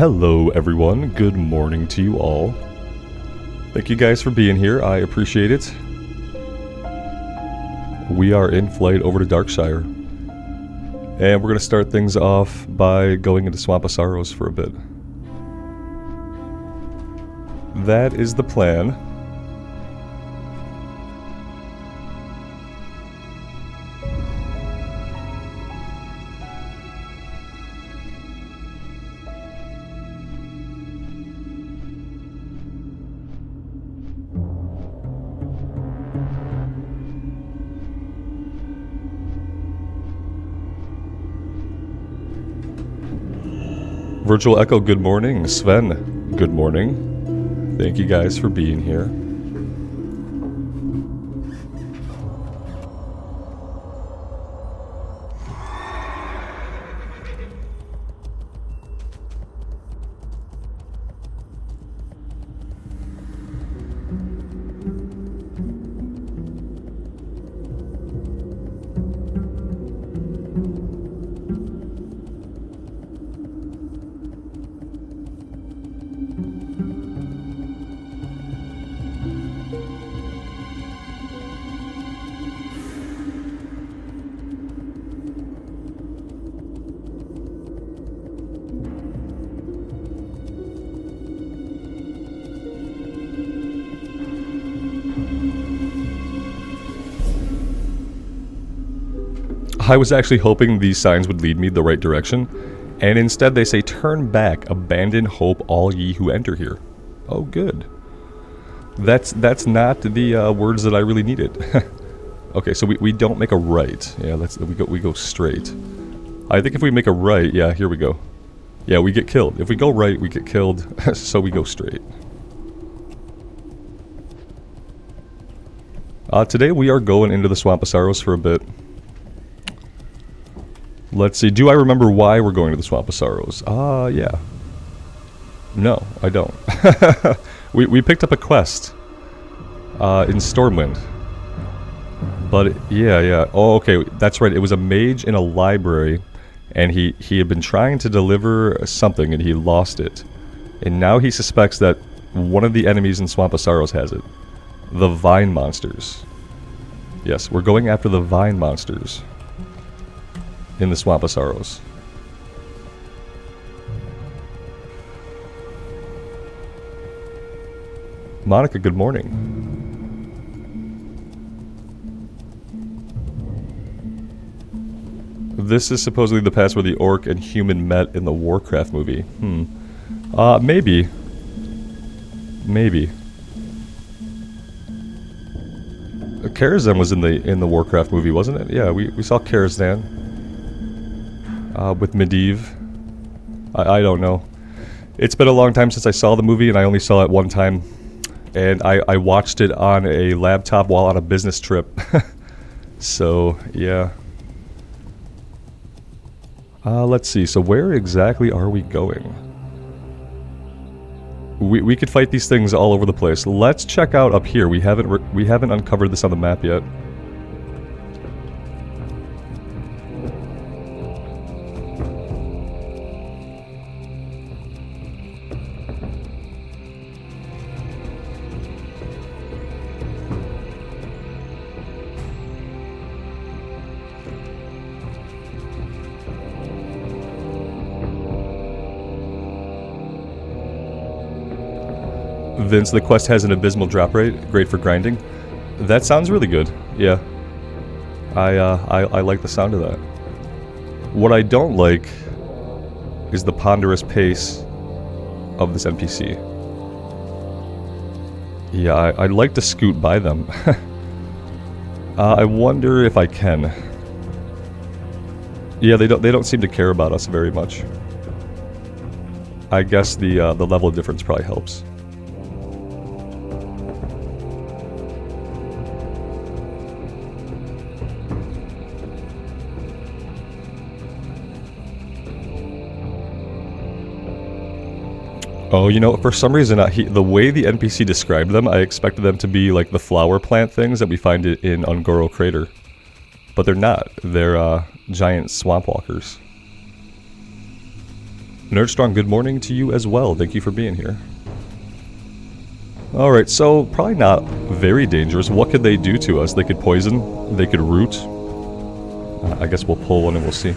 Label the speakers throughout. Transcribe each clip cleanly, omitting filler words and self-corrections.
Speaker 1: Hello everyone, good morning to you all. Thank you guys for being here, I appreciate it. We are in flight over to Darkshire. And we're going to start things off by going into Swamp of Sorrows for a bit. That is the plan. Virtual Echo, good morning. Sven, good morning. Thank you guys for being here. I was actually hoping these signs would lead me the right direction, and instead they say, "Turn back, abandon hope, all ye who enter here." Oh, good. That's not the words that I really needed. Okay, so we don't make a right. Yeah, we go straight. I think if we make a right, yeah, here we go. Yeah, we get killed. If we go right, we get killed. So we go straight. Today we are going into the Swamp of Sorrows for a bit. Let's see, do I remember why we're going to the Swamp of Sorrows? Yeah. No, I don't. we picked up a quest in Stormwind. But, yeah. Oh, okay, that's right. It was a mage in a library, and he had been trying to deliver something, and he lost it. And now he suspects that one of the enemies in Swamp of Sorrows has it. The Vine Monsters. Yes, we're going after the Vine Monsters in the Swamp of Sorrows. Monica, good morning. This is supposedly the past where the orc and human met in the Warcraft movie. Maybe. Maybe. Karazhan was in the Warcraft movie, wasn't it? Yeah, we saw Karazhan. With Medivh. I don't know. It's been a long time since I saw the movie, and I only saw it one time. And I watched it on a laptop while on a business trip. So, yeah. Let's see. So where exactly are we going? We could fight these things all over the place. Let's check out up here. We haven't uncovered this on the map yet. Vince, the quest has an abysmal drop rate, great for grinding. That sounds really good, yeah. I like the sound of that. What I don't like is the ponderous pace of this NPC. Yeah, I'd like to scoot by them. I wonder if I can. Yeah, they don't seem to care about us very much. I guess the level of difference probably helps. Oh, you know, for some reason, the way the NPC described them, I expected them to be like the flower plant things that we find in Ungoro Crater. But they're not. They're giant swamp walkers. Nerdstrong, good morning to you as well. Thank you for being here. Alright, so probably not very dangerous. What could they do to us? They could poison. They could root. I guess we'll pull one and we'll see.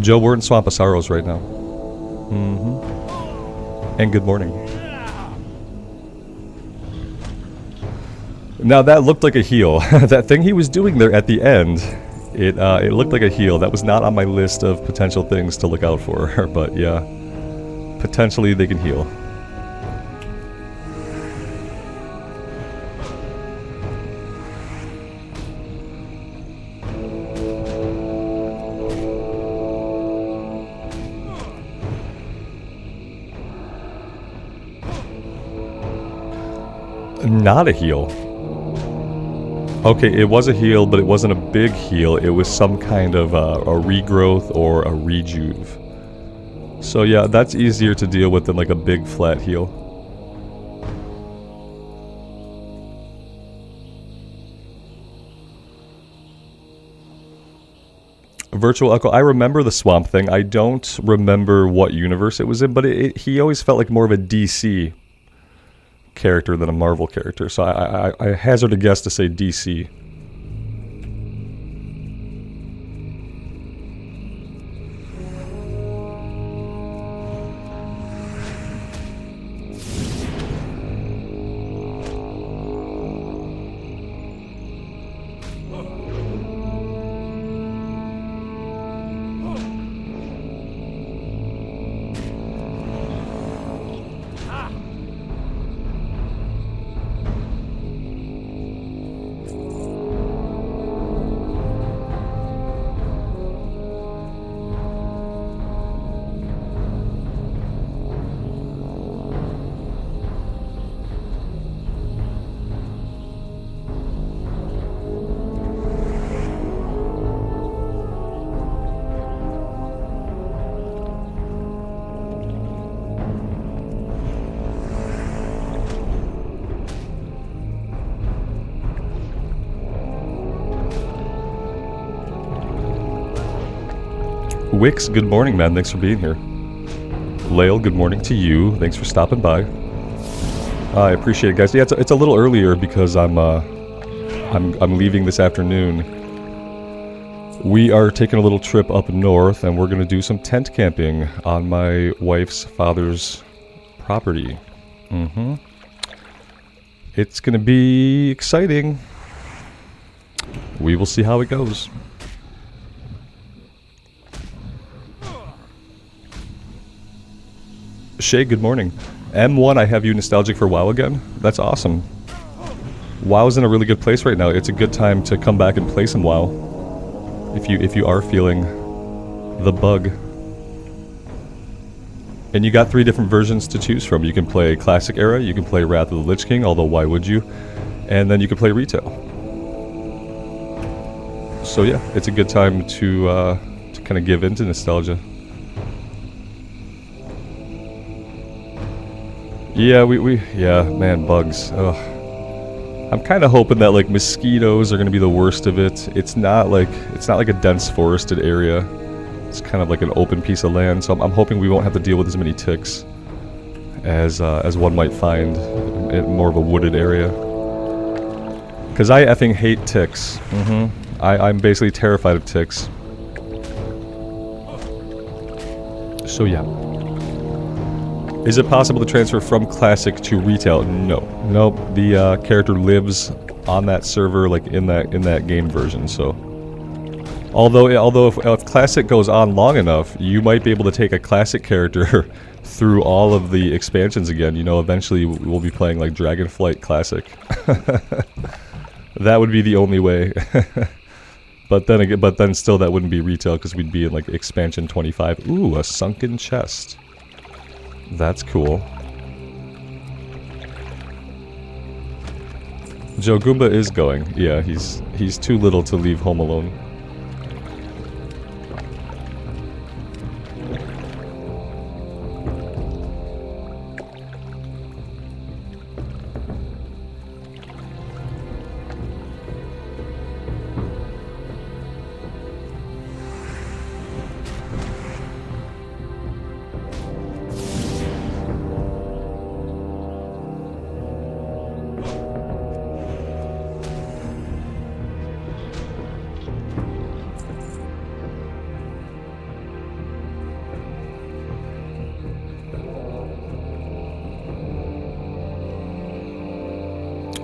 Speaker 1: Joe, we're in Swamp of Sorrows right now. And good morning. Now that looked like a heal. That thing he was doing there at the end, it looked like a heal. That was not on my list of potential things to look out for, but yeah, potentially they can heal. Not a heal. Okay, it was a heal, but it wasn't a big heal. It was some kind of a regrowth or a rejuve. So yeah, that's easier to deal with than like a big flat heal. Virtual Echo, I remember the Swamp Thing. I don't remember what universe it was in, but he always felt like more of a DC character than a Marvel character, so I hazard a guess to say DC. Wix, good morning, man. Thanks for being here. Lael, good morning to you. Thanks for stopping by. I appreciate it, guys. Yeah, it's a little earlier because I'm leaving this afternoon. We are taking a little trip up north, and we're gonna do some tent camping on my wife's father's property. It's gonna be exciting. We will see how it goes. Shay, good morning. M1, I have you nostalgic for WoW again? That's awesome. WoW's in a really good place right now. It's a good time to come back and play some WoW. If you are feeling the bug. And you got 3 different versions to choose from. You can play Classic Era, you can play Wrath of the Lich King, although why would you? And then you can play Retail. So yeah, it's a good time to kind of give into nostalgia. Yeah, yeah, man, bugs. Ugh. I'm kind of hoping that like mosquitoes are gonna be the worst of it. It's not like a dense forested area. It's kind of like an open piece of land, so I'm hoping we won't have to deal with as many ticks as one might find in more of a wooded area. Cause I effing hate ticks. I'm basically terrified of ticks. So yeah. Is it possible to transfer from Classic to Retail? No. Nope. The character lives on that server, like in that game version. So, although if Classic goes on long enough, you might be able to take a Classic character through all of the expansions again. You know, eventually we'll be playing like Dragonflight Classic. That would be the only way. But then still that wouldn't be Retail because we'd be in like expansion 25. Ooh, a sunken chest. That's cool. Joe Goomba is going. Yeah, he's too little to leave home alone.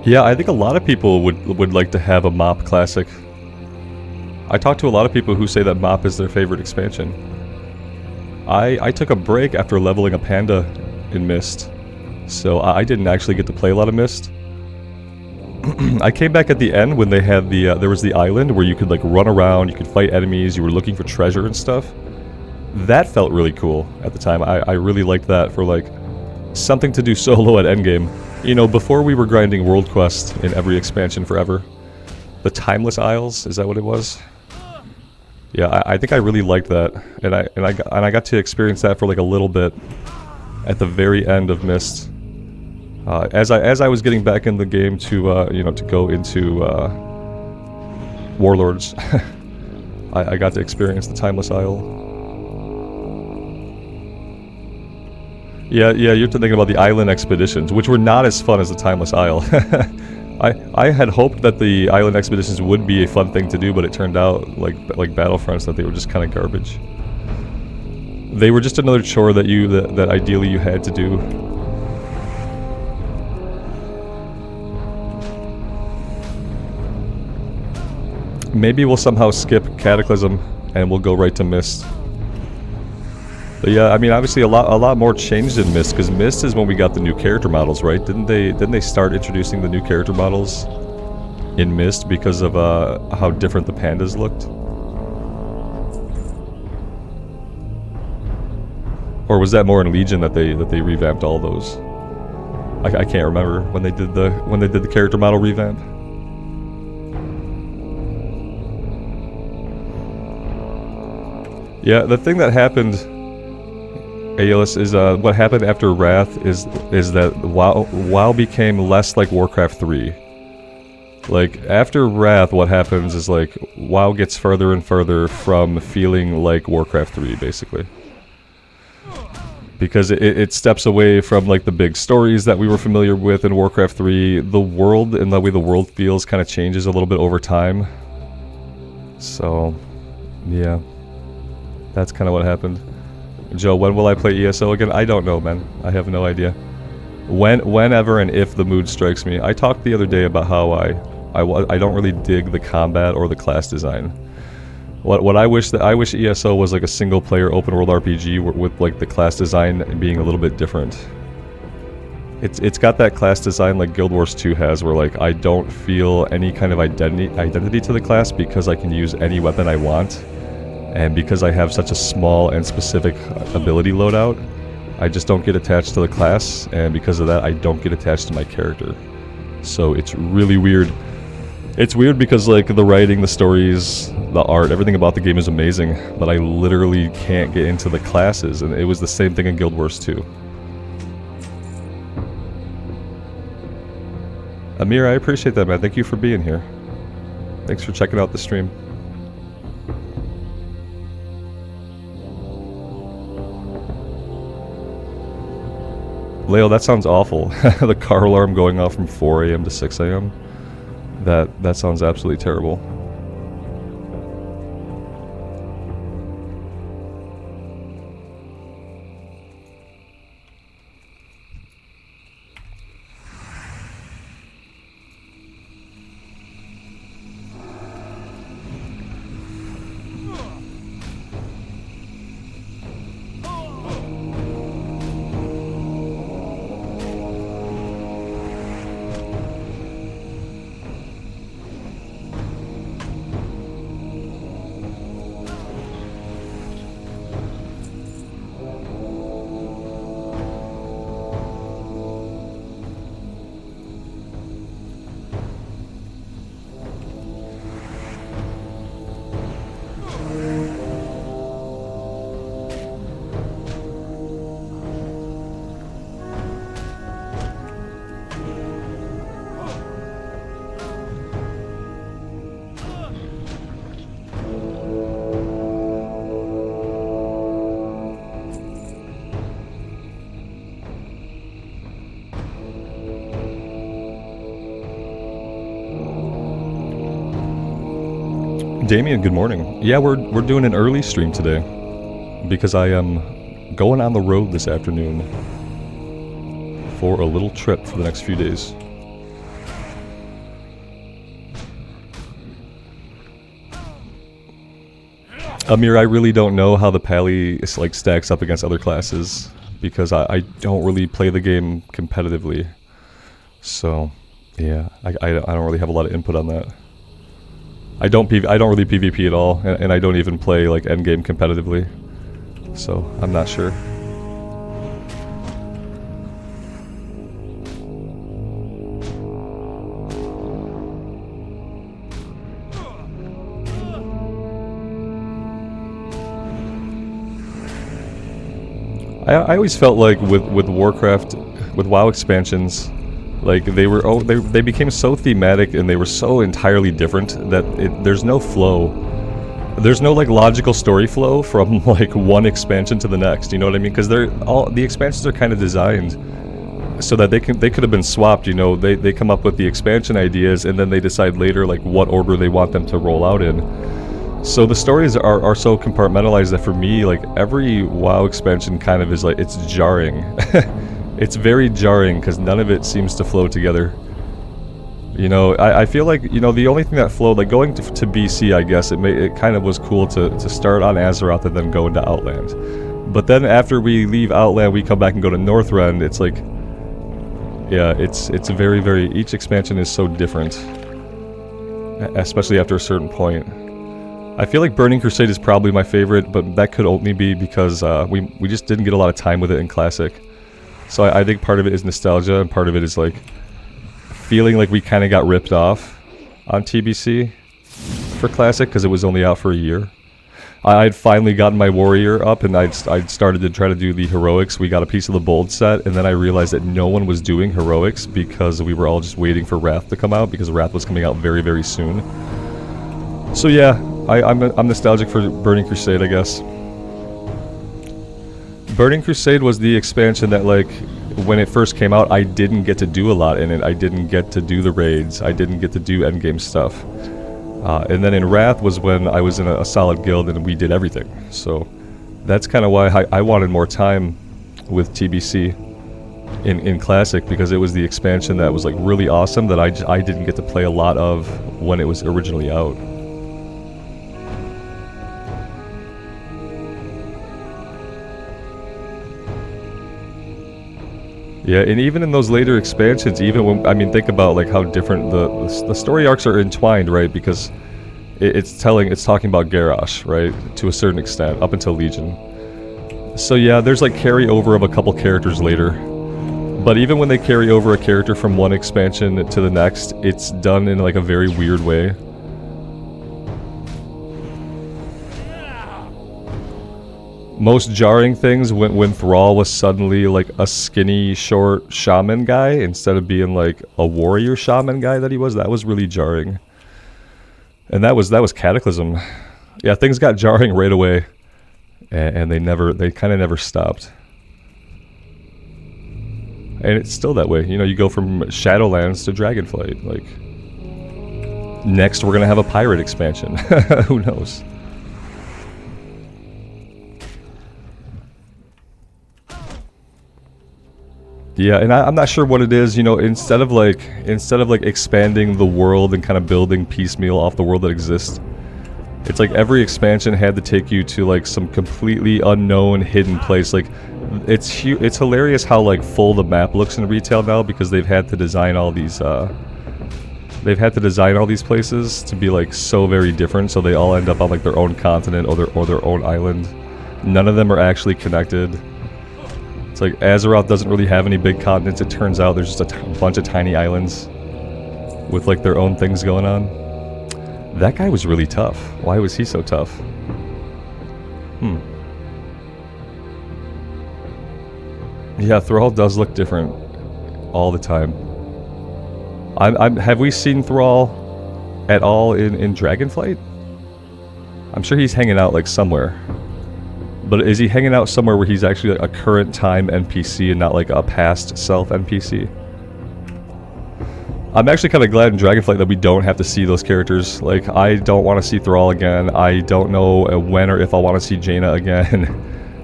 Speaker 1: Yeah, I think a lot of people would like to have a MoP classic. I talked to a lot of people who say that MoP is their favorite expansion. I took a break after leveling a panda in Mist, so I didn't actually get to play a lot of Mist. I came back at the end when they had the there was the island where you could like run around, you could fight enemies, you were looking for treasure and stuff. That felt really cool at the time. I really liked that for like something to do solo at endgame. You know, before we were grinding World Quest in every expansion forever. The Timeless Isles, is that what it was? Yeah, I think I really liked that, and I got to experience that for like a little bit at the very end of Mist. As I was getting back in the game to you know, to go into Warlords, I got to experience the Timeless Isle. Yeah, you're thinking about the island expeditions, which were not as fun as the Timeless Isle. I had hoped that the island expeditions would be a fun thing to do, but it turned out, like Battlefronts, that they were just kind of garbage. They were just another chore that that ideally you had to do. Maybe we'll somehow skip Cataclysm and we'll go right to Mist. But yeah, I mean, obviously a lot more changed in Mist, because Mist is when we got the new character models, right? Didn't they start introducing the new character models in Mist because of how different the pandas looked? Or was that more in Legion that they revamped all those? I can't remember when they did the character model revamp. Yeah, the thing that happened, Aeolus, is what happened after Wrath is that WoW became less like Warcraft 3. Like, after Wrath, what happens is like WoW gets further and further from feeling like Warcraft 3, basically. Because it steps away from like the big stories that we were familiar with in Warcraft 3. The world and the way the world feels kind of changes a little bit over time. So, yeah. That's kind of what happened. Joe, when will I play ESO again? I don't know, man. I have no idea. Whenever and if the mood strikes me. I talked the other day about how I don't really dig the combat or the class design. What I wish ESO was like a single player open world RPG with like the class design being a little bit different. It's got that class design like Guild Wars 2 has, where like I don't feel any kind of identity to the class because I can use any weapon I want. And because I have such a small and specific ability loadout, I just don't get attached to the class, and because of that, I don't get attached to my character. So it's really weird. It's weird because like the writing, the stories, the art, everything about the game is amazing, but I literally can't get into the classes, and it was the same thing in Guild Wars 2. Amir, I appreciate that, man. Thank you for being here. Thanks for checking out the stream. Leo, that sounds awful. The car alarm going off from 4 a.m. to 6 a.m. That sounds absolutely terrible. Damien, good morning. Yeah, we're doing an early stream today because I am going on the road this afternoon for a little trip for the next few days. Amir, I really don't know how the Pally like stacks up against other classes because I don't really play the game competitively. So, yeah, I don't really have a lot of input on that. I don't really PvP at all, and I don't even play like endgame competitively. So I'm not sure. I always felt like with Warcraft, with WoW expansions, like they became so thematic and they were so entirely different that there's no flow. There's no like logical story flow from like one expansion to the next. You know what I mean? Because the expansions are kind of designed so that they could have been swapped. You know, they come up with the expansion ideas and then they decide later like what order they want them to roll out in. So the stories are so compartmentalized that for me, like every WoW expansion kind of is like, it's jarring. It's very jarring because none of it seems to flow together. You know, I feel like, you know, the only thing that flowed, like going to BC, I guess, it kind of was cool to start on Azeroth and then go into Outland. But then after we leave Outland, we come back and go to Northrend. It's like, yeah, it's very, very, each expansion is so different. Especially after a certain point. I feel like Burning Crusade is probably my favorite, but that could only be because we just didn't get a lot of time with it in Classic. So I think part of it is nostalgia, and part of it is like feeling like we kind of got ripped off on TBC for Classic because it was only out for a year. I'd finally gotten my Warrior up, and I'd started to try to do the Heroics. We got a piece of the Bold set, and then I realized that no one was doing Heroics because we were all just waiting for Wrath to come out, because Wrath was coming out very, very soon. So yeah, I'm nostalgic for Burning Crusade, I guess. Burning Crusade was the expansion that, like, when it first came out, I didn't get to do a lot in it. I didn't get to do the raids. I didn't get to do endgame stuff. And then in Wrath was when I was in a solid guild and we did everything. So that's kind of why I wanted more time with TBC in Classic, because it was the expansion that was like really awesome that I didn't get to play a lot of when it was originally out. Yeah, and even in those later expansions, even when, I mean, think about like how different the story arcs are entwined, right? Because it's talking about Garrosh, right? To a certain extent, up until Legion. So yeah, there's like carryover of a couple characters later. But even when they carry over a character from one expansion to the next, it's done in like a very weird way. Most jarring things when Thrall was suddenly like a skinny, short shaman guy instead of being like a warrior shaman guy that he was. That was really jarring. And that was Cataclysm. Yeah, things got jarring right away, and they kind of never stopped. And it's still that way. You know, you go from Shadowlands to Dragonflight. Like, next we're gonna have a pirate expansion. Who knows? Yeah, and I'm not sure what it is, you know, instead of like expanding the world and kind of building piecemeal off the world that exists, it's like every expansion had to take you to like some completely unknown hidden place. Like it's hilarious how like full the map looks in retail now, because they've had to design all these places to be like so very different, so they all end up on like their own continent or their own island. None of them are actually connected. It's like Azeroth doesn't really have any big continents. It turns out there's just a bunch of tiny islands with like their own things going on. That guy was really tough. Why was he so tough? Yeah, Thrall does look different all the time. Have we seen Thrall at all in Dragonflight? I'm sure he's hanging out like somewhere. But is he hanging out somewhere where he's actually like a current time NPC and not like a past self NPC? I'm actually kind of glad in Dragonflight that we don't have to see those characters. Like, I don't want to see Thrall again. I don't know when or if I want to see Jaina again.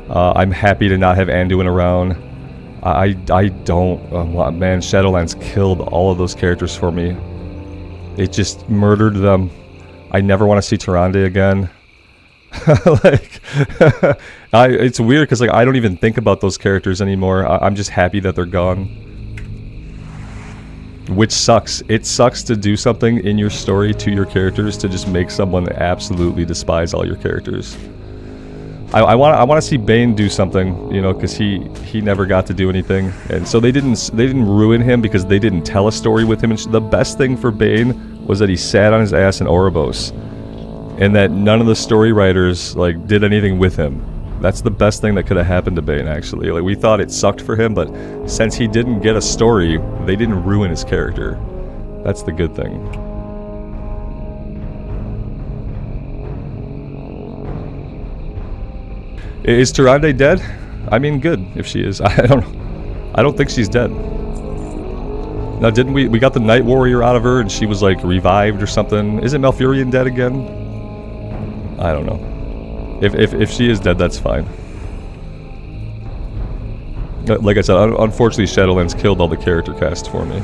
Speaker 1: I'm happy to not have Anduin around. I don't... man, Shadowlands killed all of those characters for me. It just murdered them. I never want to see Tyrande again. Like, it's weird because like I don't even think about those characters anymore. I'm just happy that they're gone. Which sucks. It sucks to do something in your story to your characters to just make someone absolutely despise all your characters. I want to see Bane do something, you know, because he never got to do anything, and so they didn't ruin him because they didn't tell a story with him. And the best thing for Bane was that he sat on his ass in Ouroboros, and that none of the story writers like did anything with him. That's the best thing that could have happened to Bane, actually. Like, we thought it sucked for him, but since he didn't get a story, they didn't ruin his character. That's the good thing. Is Tyrande dead? I mean, good if she is. I don't think she's dead. Now, didn't we got the Night Warrior out of her and she was like revived or something? Isn't Malfurion dead again? I don't know. If she is dead, that's fine. Like I said, unfortunately Shadowlands killed all the character cast for me.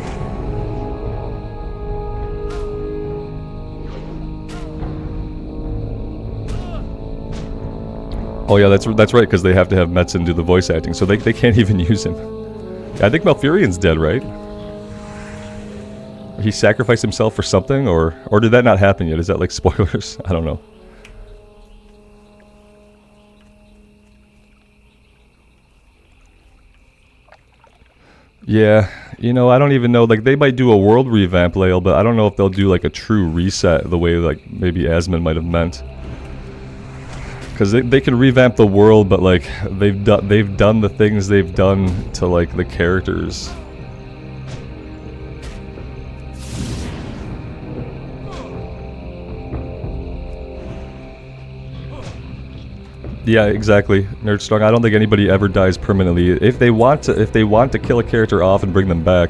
Speaker 1: Oh yeah, that's right, because they have to have Metzen do the voice acting, so they can't even use him. I think Malfurion's dead, right? He sacrificed himself for something, or did that not happen yet? Is that like spoilers? I don't know. Yeah, you know, I don't even know, like, they might do a world revamp, Lael, but I don't know if they'll do like a true reset the way like maybe Asmund might have meant. Because they can revamp the world, but like they've done the things they've done to like the characters. Yeah, exactly, Nerdstrong. I don't think anybody ever dies permanently. If they want to kill a character off and bring them back,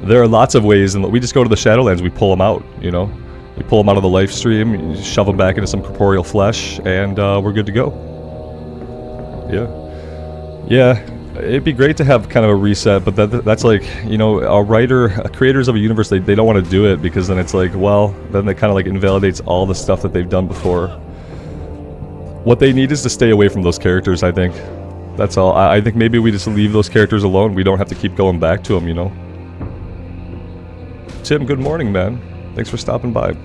Speaker 1: there are lots of ways, and we just go to the Shadowlands, we pull them out, you know. You pull them out of the life stream, you shove them back into some corporeal flesh, and we're good to go. Yeah, it'd be great to have kind of a reset, but that's like, you know, creators of a universe, they don't want to do it, because then it's like, well, then it kind of like invalidates all the stuff that they've done before. What they need is to stay away from those characters, I think. That's all. I think maybe we just leave those characters alone. We don't have to keep going back to them, you know. Tim, good morning, man. Thanks for stopping by.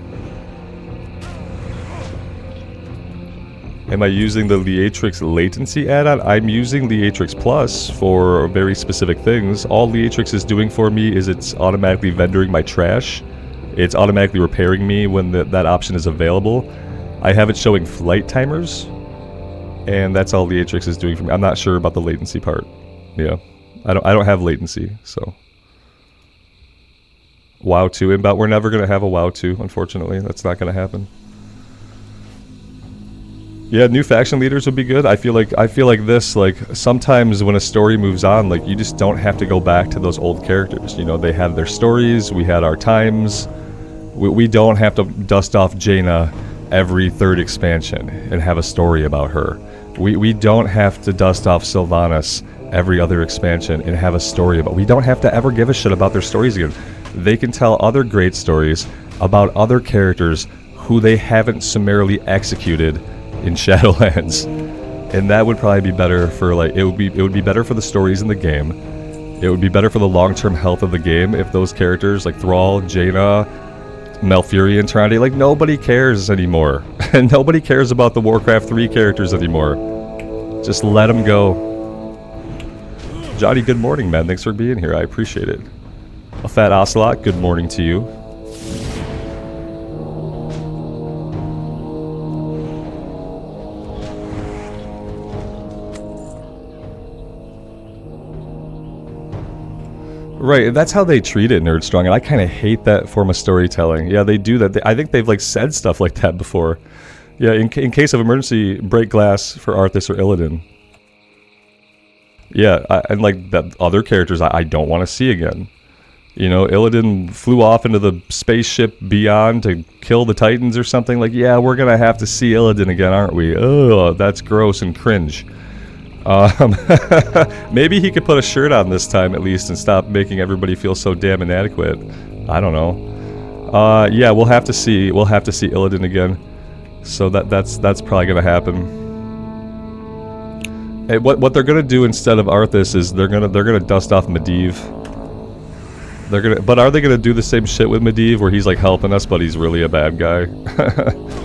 Speaker 1: Am I using the Leatrix latency add-on? I'm using Leatrix Plus for very specific things. All Leatrix is doing for me is it's automatically vendoring my trash. It's automatically repairing me when that option is available. I have it showing flight timers, and that's all Leatrix is doing for me. I'm not sure about the latency part. Yeah, I don't have latency, so. WoW 2 inbound. We're never gonna have a WoW 2, unfortunately. That's not gonna happen. Yeah, new faction leaders would be good. I feel like this, like, sometimes when a story moves on, like, you just don't have to go back to those old characters. You know, they had their stories, we had our times. We don't have to dust off Jaina every third expansion and have a story about her. We don't have to dust off Sylvanas every other expansion and have a story about. We don't have to ever give a shit about their stories again. They can tell other great stories about other characters who they haven't summarily executed in Shadowlands, and that would probably be better for, like, it would be better for the stories in the game. It would be better for the long-term health of the game if those characters like Thrall, Jaina, Malfurion, Tyrande, like, nobody cares anymore. And nobody cares about the Warcraft 3 characters anymore. Just let them go. Johnny, good morning, man. Thanks for being here. I appreciate it. A Fat Ocelot, good morning to you. Right, that's how they treat it, Nerdstrong, and I kind of hate that form of storytelling. Yeah, they do that. I think they've, like, said stuff like that before. Yeah, in case of emergency, break glass for Arthas or Illidan. Yeah, and, like, that other characters I don't want to see again. You know, Illidan flew off into the spaceship beyond to kill the Titans or something. Like, yeah, we're going to have to see Illidan again, aren't we? Oh, that's gross and cringe. Maybe he could put a shirt on this time at least and stop making everybody feel so damn inadequate. I don't know. Yeah, we'll have to see Illidan again. So that's probably gonna happen. And what they're gonna do instead of Arthas is they're gonna dust off Medivh. But are they gonna do the same shit with Medivh where he's like helping us, but he's really a bad guy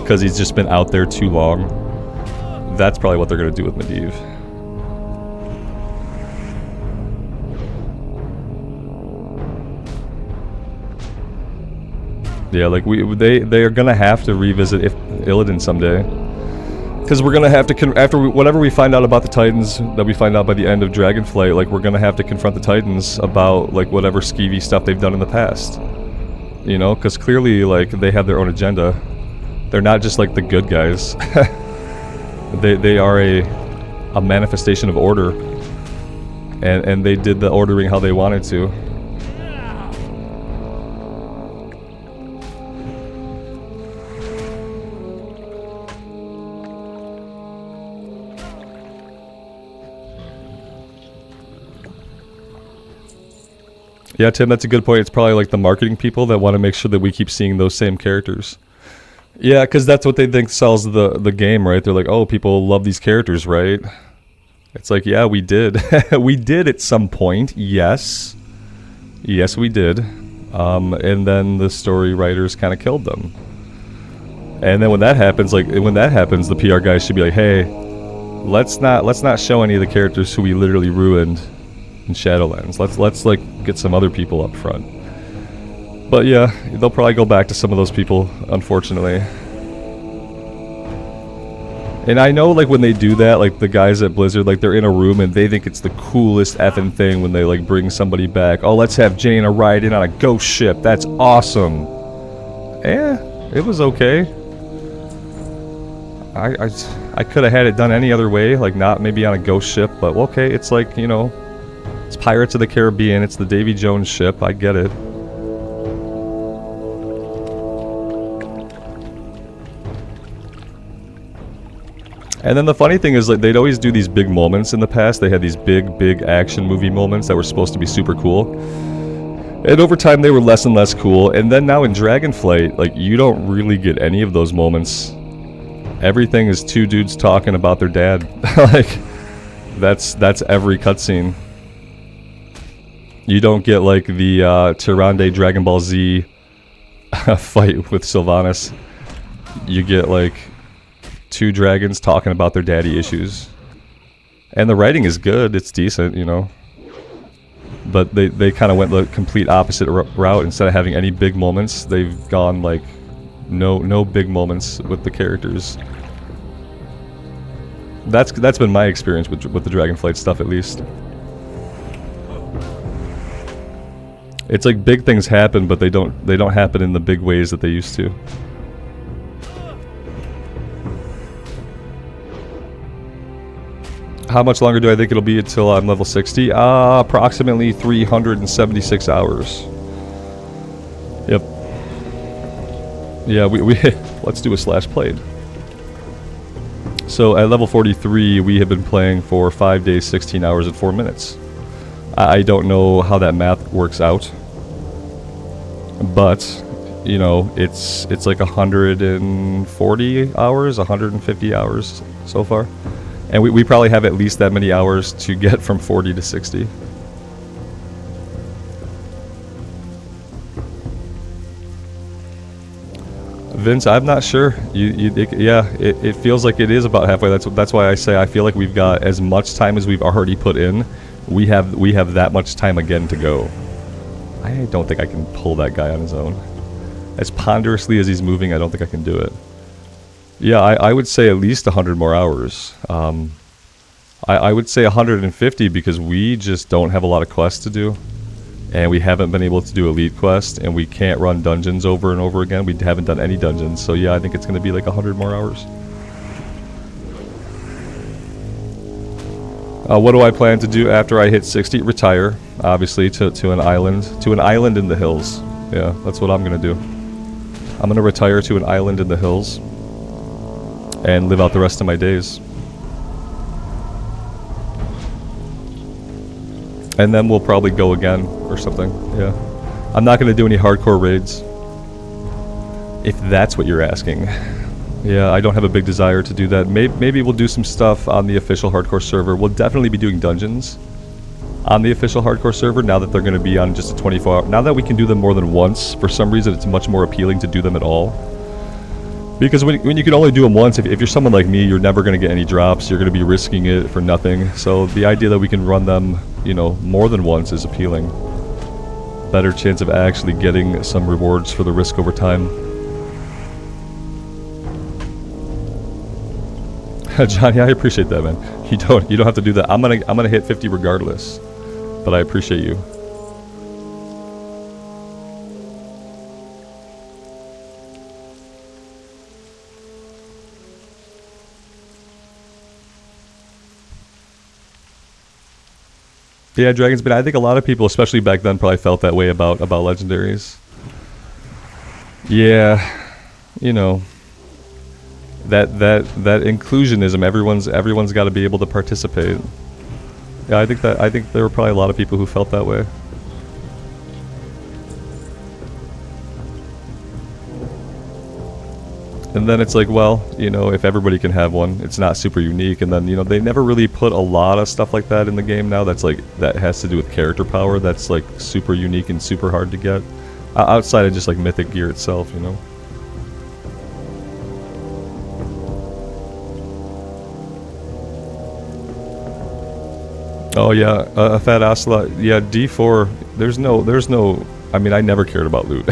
Speaker 1: because he's just been out there too long? That's probably what they're gonna do with Medivh. Yeah, like they are gonna have to revisit Illidan someday, because we're gonna have to whatever we find out about the Titans that we find out by the end of Dragonflight, like we're gonna have to confront the Titans about like whatever skeevy stuff they've done in the past, you know, because clearly like they have their own agenda. They're not just like the good guys. they are a manifestation of order, and they did the ordering how they wanted to. Yeah, Tim, that's a good point. It's probably like the marketing people that want to make sure that we keep seeing those same characters. Yeah, because that's what they think sells the game, right? They're like, oh, people love these characters, right? It's like, yeah, we did. We did at some point, yes. Yes, we did. And then the story writers kind of killed them. And then when that happens, the PR guys should be like, hey, let's not show any of the characters who we literally ruined in Shadowlands. Let's like get some other people up front. But yeah, they'll probably go back to some of those people, unfortunately. And I know like when they do that, like the guys at Blizzard, like they're in a room and they think it's the coolest effing thing when they like bring somebody back. Oh, let's have Jaina ride in on a ghost ship. That's awesome. Yeah, it was okay. I could have had it done any other way, like not maybe on a ghost ship, but okay, it's like, you know, it's Pirates of the Caribbean, it's the Davy Jones ship, I get it. And then the funny thing is, like, they'd always do these big moments in the past. They had these big action movie moments that were supposed to be super cool. And over time, they were less and less cool. And then now in Dragonflight, like, you don't really get any of those moments. Everything is two dudes talking about their dad. Like, that's every cutscene. You don't get, like, the Tyrande Dragon Ball Z fight with Sylvanas. You get, like, two dragons talking about their daddy issues. And the writing is good, it's decent, you know. But they kind of went the complete opposite route. Instead of having any big moments, they've gone like no big moments with the characters. That's been my experience with the Dragonflight stuff, at least. It's like big things happen, but they don't happen in the big ways that they used to. How much longer do I think it'll be until I'm level 60? Approximately 376 hours. Yep. Yeah, we let's do a slash played. So at level 43, we have been playing for 5 days, 16 hours, and 4 minutes. I don't know how that math works out, but you know, it's like 140 hours, 150 hours so far. And we probably have at least that many hours to get from 40 to 60. Vince, I'm not sure. It feels like it is about halfway. That's why I say I feel like we've got as much time as we've already put in. We have that much time again to go. I don't think I can pull that guy on his own. As ponderously as he's moving, I don't think I can do it. Yeah, I would say at least 100 more hours. I would say 150 because we just don't have a lot of quests to do. And we haven't been able to do elite quests, and we can't run dungeons over and over again. We haven't done any dungeons, so yeah, I think it's going to be like 100 more hours. What do I plan to do after I hit 60? Retire, obviously, to an island in the hills. Yeah, that's what I'm going to do. I'm going to retire to an island in the hills and live out the rest of my days. And then we'll probably go again or something, yeah. I'm not going to do any hardcore raids, if that's what you're asking. Yeah, I don't have a big desire to do that. Maybe we'll do some stuff on the official hardcore server. We'll definitely be doing dungeons on the official hardcore server now that they're going to be on just a 24-hour... Now that we can do them more than once, for some reason it's much more appealing to do them at all. Because when you can only do them once, if you're someone like me, you're never going to get any drops. You're going to be risking it for nothing. So the idea that we can run them, you know, more than once is appealing. Better chance of actually getting some rewards for the risk over time. Johnny, I appreciate that, man. You don't have to do that. I'm gonna hit 50 regardless. But I appreciate you. Yeah, Dragon's Bane. I think a lot of people, especially back then, probably felt that way about legendaries. Yeah, you know, that inclusionism. Everyone's got to be able to participate. Yeah, I think there were probably a lot of people who felt that way. And then it's like, well, you know, if everybody can have one, it's not super unique. And then, you know, they never really put a lot of stuff like that in the game now. That's like, that has to do with character power. That's like super unique and super hard to get. Outside of just like mythic gear itself, you know. Oh yeah, a fat ocelot. Yeah, D4. There's no. I mean, I never cared about loot.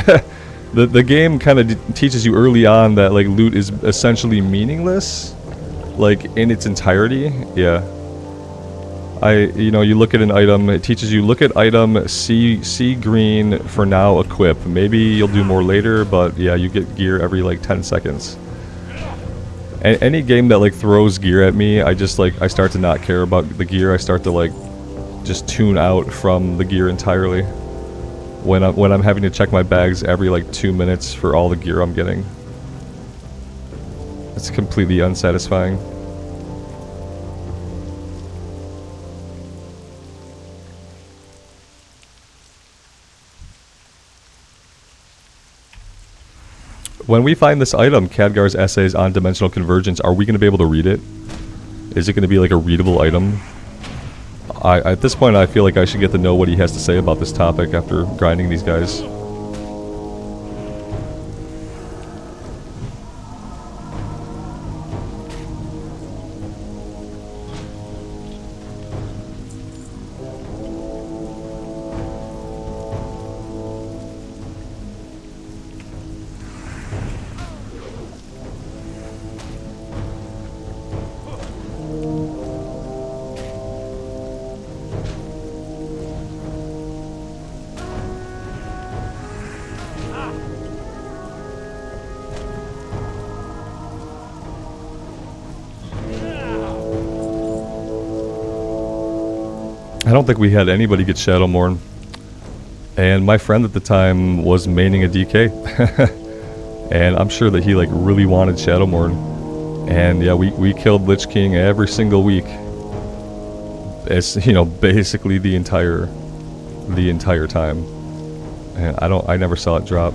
Speaker 1: The game kind of teaches you early on that like loot is essentially meaningless, like in its entirety. Yeah. You know, you look at an item. It teaches you look at item, see green for now, equip. Maybe you'll do more later, but yeah, you get gear every like 10 seconds. Any game that like throws gear at me, I start to not care about the gear. I start to like just tune out from the gear entirely. When I'm having to check my bags every like 2 minutes for all the gear I'm getting. It's completely unsatisfying. When we find this item, Khadgar's essays on dimensional convergence, are we going to be able to read it? Is it going to be like a readable item? At this point, I feel like I should get to know what he has to say about this topic after grinding these guys. I don't think we had anybody get Shadowmourne. And my friend at the time was maining a DK. And I'm sure that he like really wanted Shadowmourn. And yeah, we killed Lich King every single week. As you know, basically the entire time. And I never saw it drop.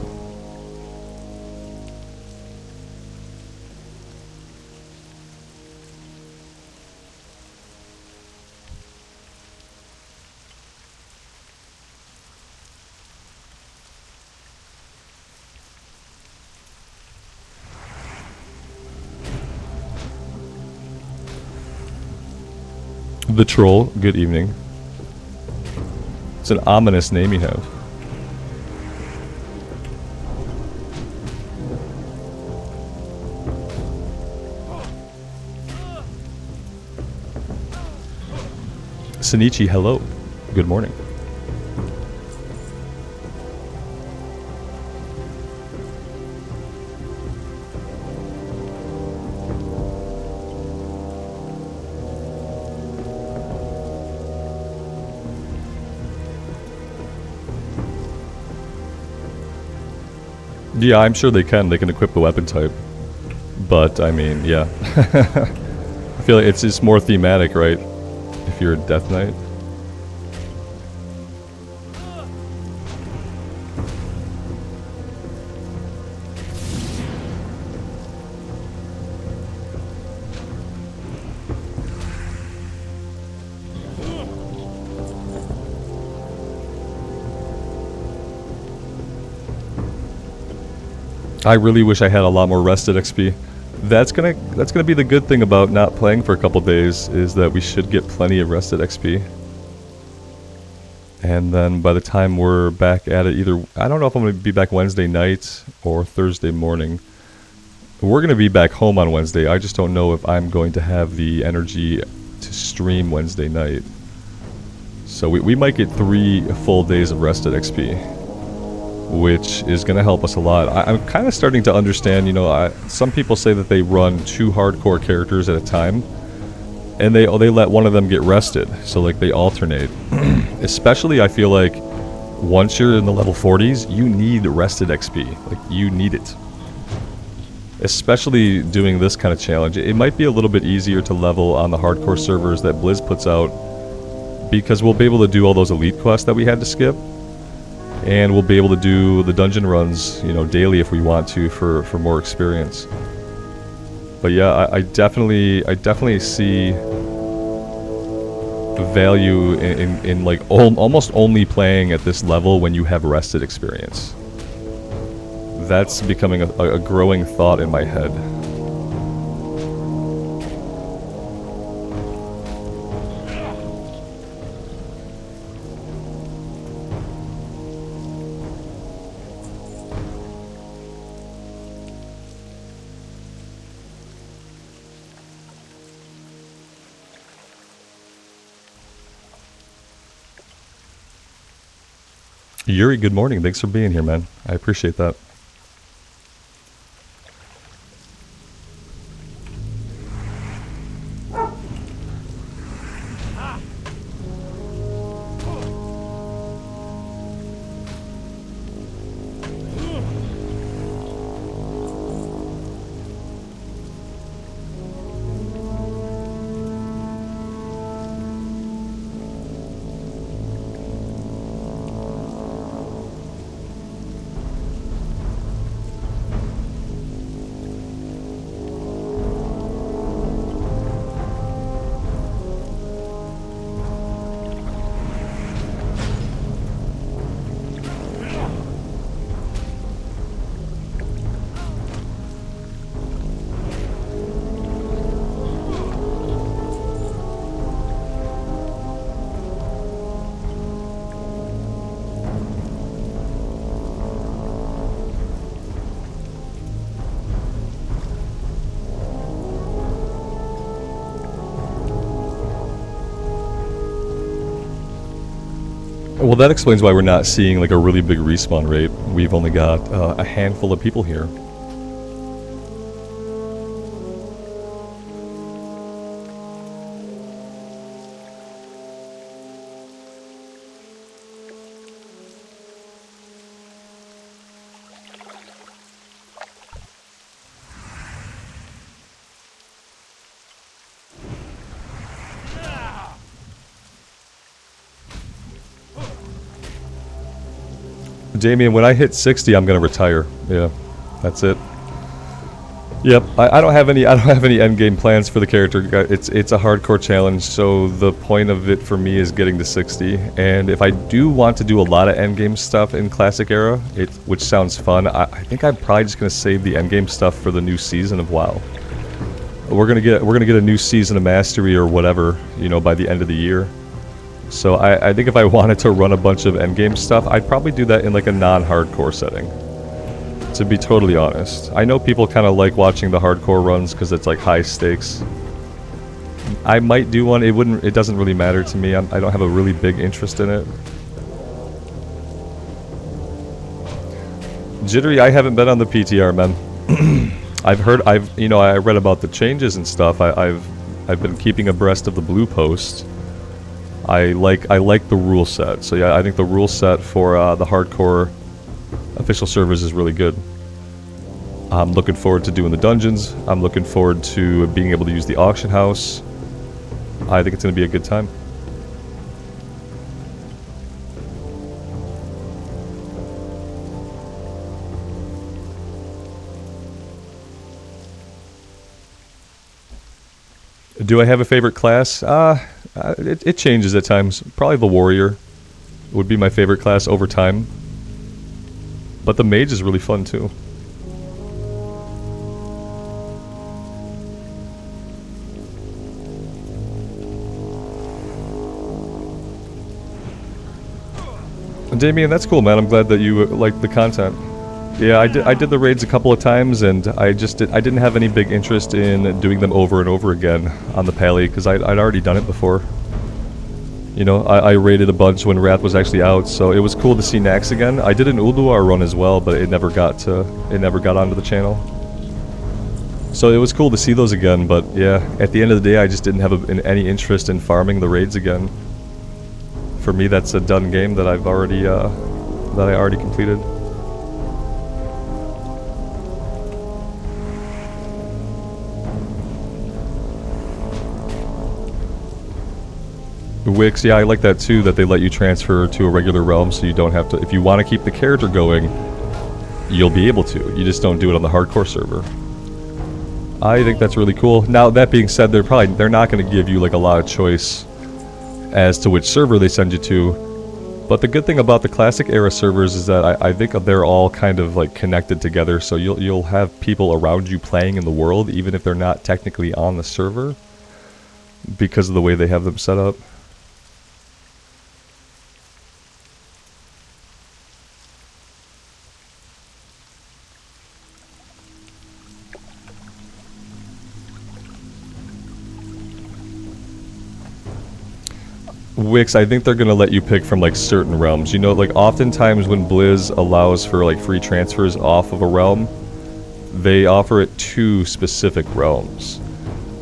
Speaker 1: The Troll, good evening. It's an ominous name you have. Sanichi, hello. Good morning. Yeah, I'm sure they can. They can equip the weapon type. But, I mean, yeah. I feel like it's just more thematic, right? If you're a Death Knight. I really wish I had a lot more rested XP. That's gonna be the good thing about not playing for a couple days, is that we should get plenty of rested XP. And then by the time we're back at it, either, I don't know if I'm going to be back Wednesday night or Thursday morning. We're going to be back home on Wednesday. I just don't know if I'm going to have the energy to stream Wednesday night. So we might get 3 full days of rested XP, which is going to help us a lot. I'm kind of starting to understand, you know, some people say that they run 2 hardcore characters at a time, and they let one of them get rested, so like they alternate. Especially, I feel like once you're in the level 40s, you need rested XP. Like, you need it. Especially doing this kind of challenge. It might be a little bit easier to level on the hardcore servers that Blizz puts out, because we'll be able to do all those elite quests that we had to skip, and we'll be able to do the dungeon runs, you know, daily if we want to, for more experience. But yeah, I definitely see value in like almost only playing at this level when you have rested experience. That's becoming a growing thought in my head. Yuri, good morning. Thanks for being here, man. I appreciate that. Well, that explains why we're not seeing like a really big respawn rate. We've only got a handful of people here. Damien, when I hit 60, I'm gonna retire. Yeah, that's it. Yep, I don't have any end game plans for the character. It's a hardcore challenge, so the point of it for me is getting to 60. And if I do want to do a lot of end game stuff in Classic Era, which sounds fun, I think I'm probably just gonna save the end game stuff for the new season of WoW. We're gonna get a new season of Mastery or whatever, you know, by the end of the year. So I think if I wanted to run a bunch of endgame stuff, I'd probably do that in like a non-hardcore setting, to be totally honest. I know people kind of like watching the hardcore runs because it's like high stakes. I might do one. It doesn't really matter to me. I don't have a really big interest in it. Jittery, I haven't been on the PTR, man. I read about the changes and stuff. I've been keeping abreast of the blue post. I like the rule set. So yeah, I think the rule set for the hardcore official servers is really good. I'm looking forward to doing the dungeons. I'm looking forward to being able to use the auction house. I think it's going to be a good time. Do I have a favorite class? It changes at times. Probably the warrior would be my favorite class over time. But the mage is really fun too. Damien, that's cool, man. I'm glad that you like the content. Yeah, I did the raids a couple of times, and I didn't have any big interest in doing them over and over again on the Pally, because I'd already done it before. You know, I raided a bunch when Wrath was actually out, so it was cool to see Nax again. I did an Ulduar run as well, but it never got onto the channel. So it was cool to see those again, but yeah, at the end of the day, I just didn't have any interest in farming the raids again. For me, that's a done game that I already completed. Wix, yeah, I like that too, that they let you transfer to a regular realm so you don't have to, if you want to keep the character going, you'll be able to. You just don't do it on the hardcore server. I think that's really cool. Now, that being said, they're not going to give you like a lot of choice as to which server they send you to. But the good thing about the classic era servers is that I think they're all kind of like connected together, so you'll have people around you playing in the world, even if they're not technically on the server, because of the way they have them set up. Wix, I think they're gonna let you pick from like certain realms. You know, like oftentimes when Blizz allows for like free transfers off of a realm, they offer it to specific realms.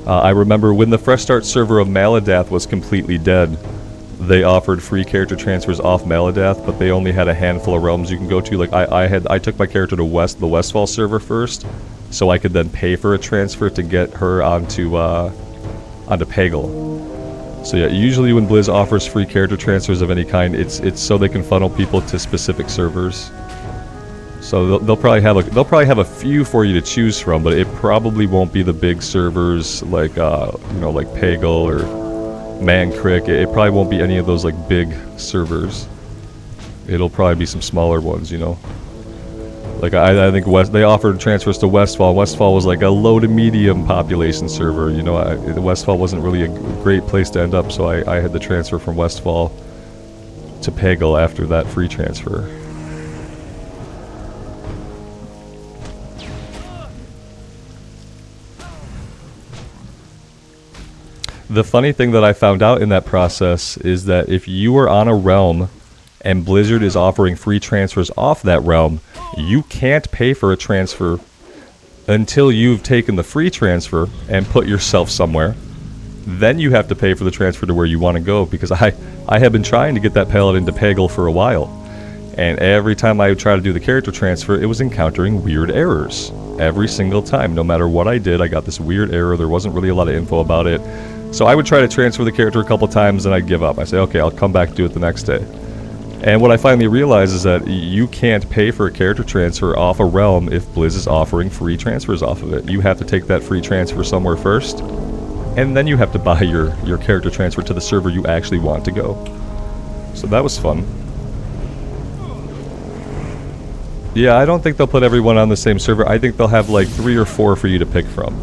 Speaker 1: I remember when the Fresh Start server of Maladath was completely dead, they offered free character transfers off Maladath, but they only had a handful of realms you can go to. Like I took my character to the Westfall server first, so I could then pay for a transfer to get her onto Pagel. So yeah, usually when Blizz offers free character transfers of any kind, it's so they can funnel people to specific servers. So they'll probably have a few for you to choose from, but it probably won't be the big servers like you know, like Pagel or Mankrik. It probably won't be any of those like big servers. It'll probably be some smaller ones, you know. Like I think they offered transfers to Westfall. Westfall was like a low to medium population server. You know, Westfall wasn't really a great place to end up, so I had the transfer from Westfall to Pagel after that free transfer. The funny thing that I found out in that process is that if you are on a realm and Blizzard is offering free transfers off that realm, you can't pay for a transfer until you've taken the free transfer and put yourself somewhere. Then you have to pay for the transfer to where you want to go, because I have been trying to get that Paladin to Pagel for a while, and every time I would try to do the character transfer, it was encountering weird errors. Every single time, no matter what I did, I got this weird error. There wasn't really a lot of info about it. So I would try to transfer the character a couple times and I'd give up. I say, okay, I'll come back and do it the next day. And what I finally realized is that you can't pay for a character transfer off a realm if Blizz is offering free transfers off of it. You have to take that free transfer somewhere first, and then you have to buy your character transfer to the server you actually want to go. So that was fun. Yeah, I don't think they'll put everyone on the same server. I think they'll have like 3 or 4 for you to pick from.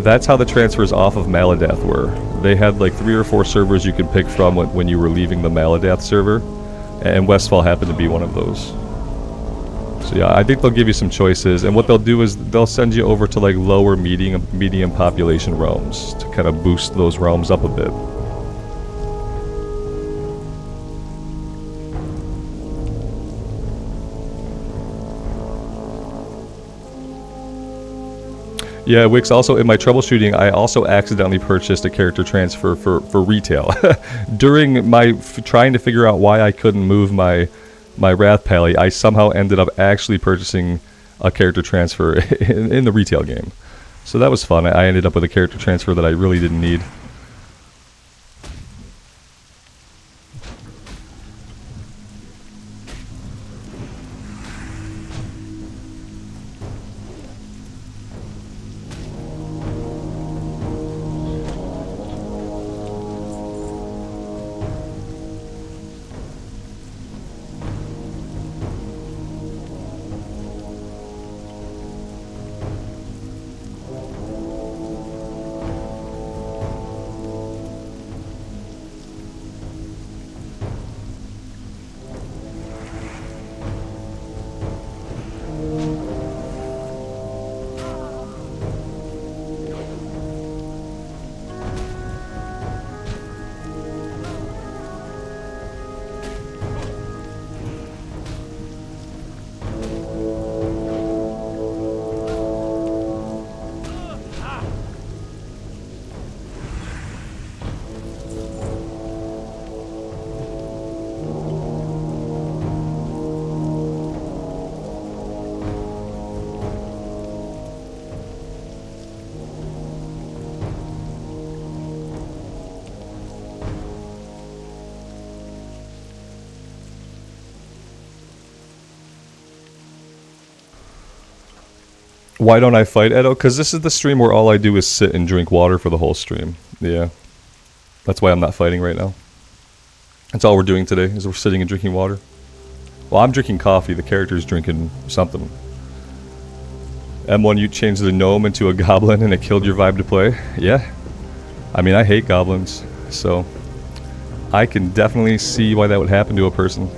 Speaker 1: That's how the transfers off of Maladath were. They had like 3 or 4 servers you could pick from when you were leaving the Maladath server. And Westfall happened to be one of those. So yeah, I think they'll give you some choices, and what they'll do is they'll send you over to like lower medium population realms to kind of boost those realms up a bit. Yeah, Wix, also in my troubleshooting, I also accidentally purchased a character transfer for retail. During my trying to figure out why I couldn't move my Wrath Pally, I somehow ended up actually purchasing a character transfer in the retail game. So that was fun. I ended up with a character transfer that I really didn't need. Why don't I fight, Edo? Because this is the stream where all I do is sit and drink water for the whole stream. Yeah. That's why I'm not fighting right now. That's all we're doing today, is we're sitting and drinking water. Well, I'm drinking coffee. The character's drinking something. M1, you changed the gnome into a goblin and it killed your vibe to play? Yeah. I mean, I hate goblins, so I can definitely see why that would happen to a person.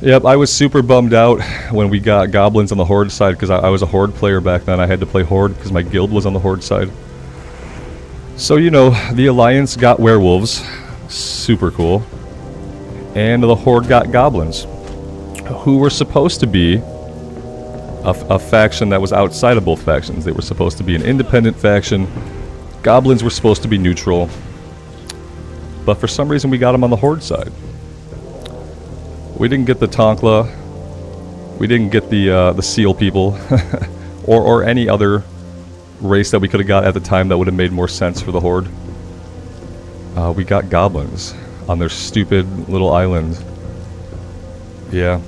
Speaker 1: Yep, I was super bummed out when we got goblins on the horde side because I was a horde player back then. I had to play horde because my guild was on the horde side. So, you know, the alliance got werewolves. Super cool. And the horde got goblins, who were supposed to be a faction that was outside of both factions. They were supposed to be an independent faction. Goblins were supposed to be neutral. But for some reason we got them on the horde side. We didn't get the Tonkla. We didn't get the Seal people. or any other race that we could have got at the time that would have made more sense for the horde. We got goblins on their stupid little island. Yeah.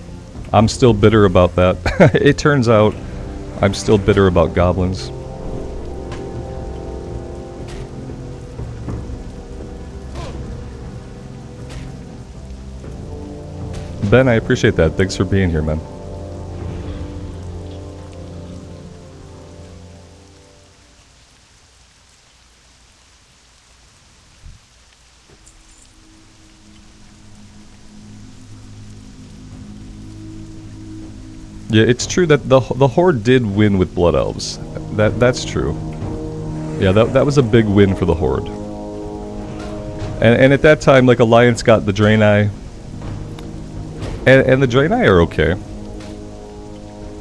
Speaker 1: I'm still bitter about that. It turns out I'm still bitter about goblins. Ben, I appreciate that. Thanks for being here, man. Yeah, it's true that the Horde did win with Blood Elves. That's true. Yeah, that was a big win for the Horde. And at that time, like, Alliance got the Draenei. And the Draenei are okay.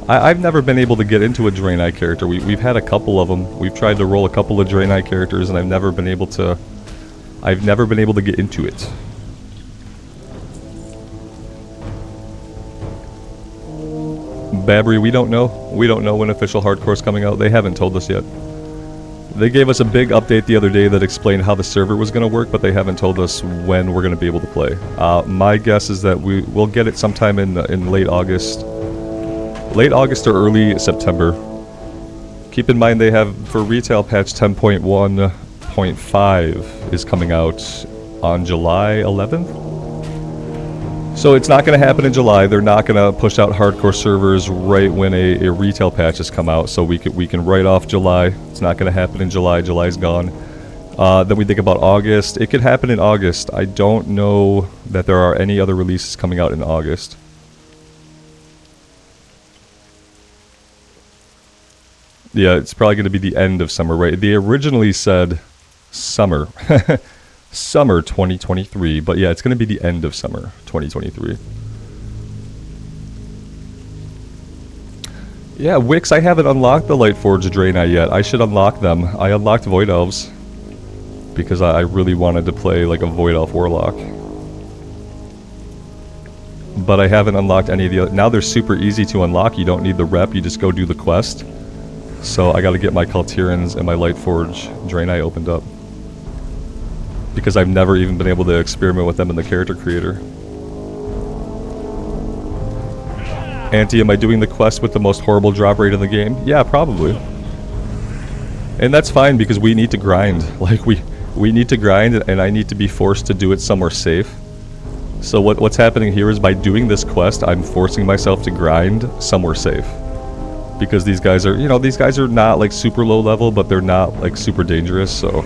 Speaker 1: I've never been able to get into a Draenei character. We've had a couple of them. We've tried to roll a couple of Draenei characters, and I've never been able to get into it. Babry, we don't know. We don't know when official hardcore's coming out. They haven't told us yet. They gave us a big update the other day that explained how the server was going to work, but they haven't told us when we're going to be able to play. My guess is that we'll get it sometime in late August. Late August or early September. Keep in mind they have, for retail, patch 10.1.5 is coming out on July 11th. So it's not going to happen in July. They're not going to push out hardcore servers right when a retail patch has come out. So we can write off July. It's not going to happen in July. July's gone. Then we think about August. It could happen in August. I don't know that there are any other releases coming out in August. Yeah, it's probably going to be the end of summer, right? They originally said summer. Summer 2023, but yeah, it's going to be the end of summer 2023. Yeah, Wix, I haven't unlocked the Lightforged Draenei yet. I should unlock them. I unlocked Void Elves because I really wanted to play like a Void Elf Warlock. But I haven't unlocked any of the other. Now they're super easy to unlock. You don't need the rep, you just go do the quest. So I got to get my Kaltirans and my Lightforged Draenei opened up, because I've never even been able to experiment with them in the character creator. Auntie, am I doing the quest with the most horrible drop rate in the game? Yeah, probably. And that's fine because we need to grind. Like, we need to grind, and I need to be forced to do it somewhere safe. So what's happening here is by doing this quest, I'm forcing myself to grind somewhere safe. Because these guys are, you know, these guys are not like super low level, but they're not like super dangerous, so...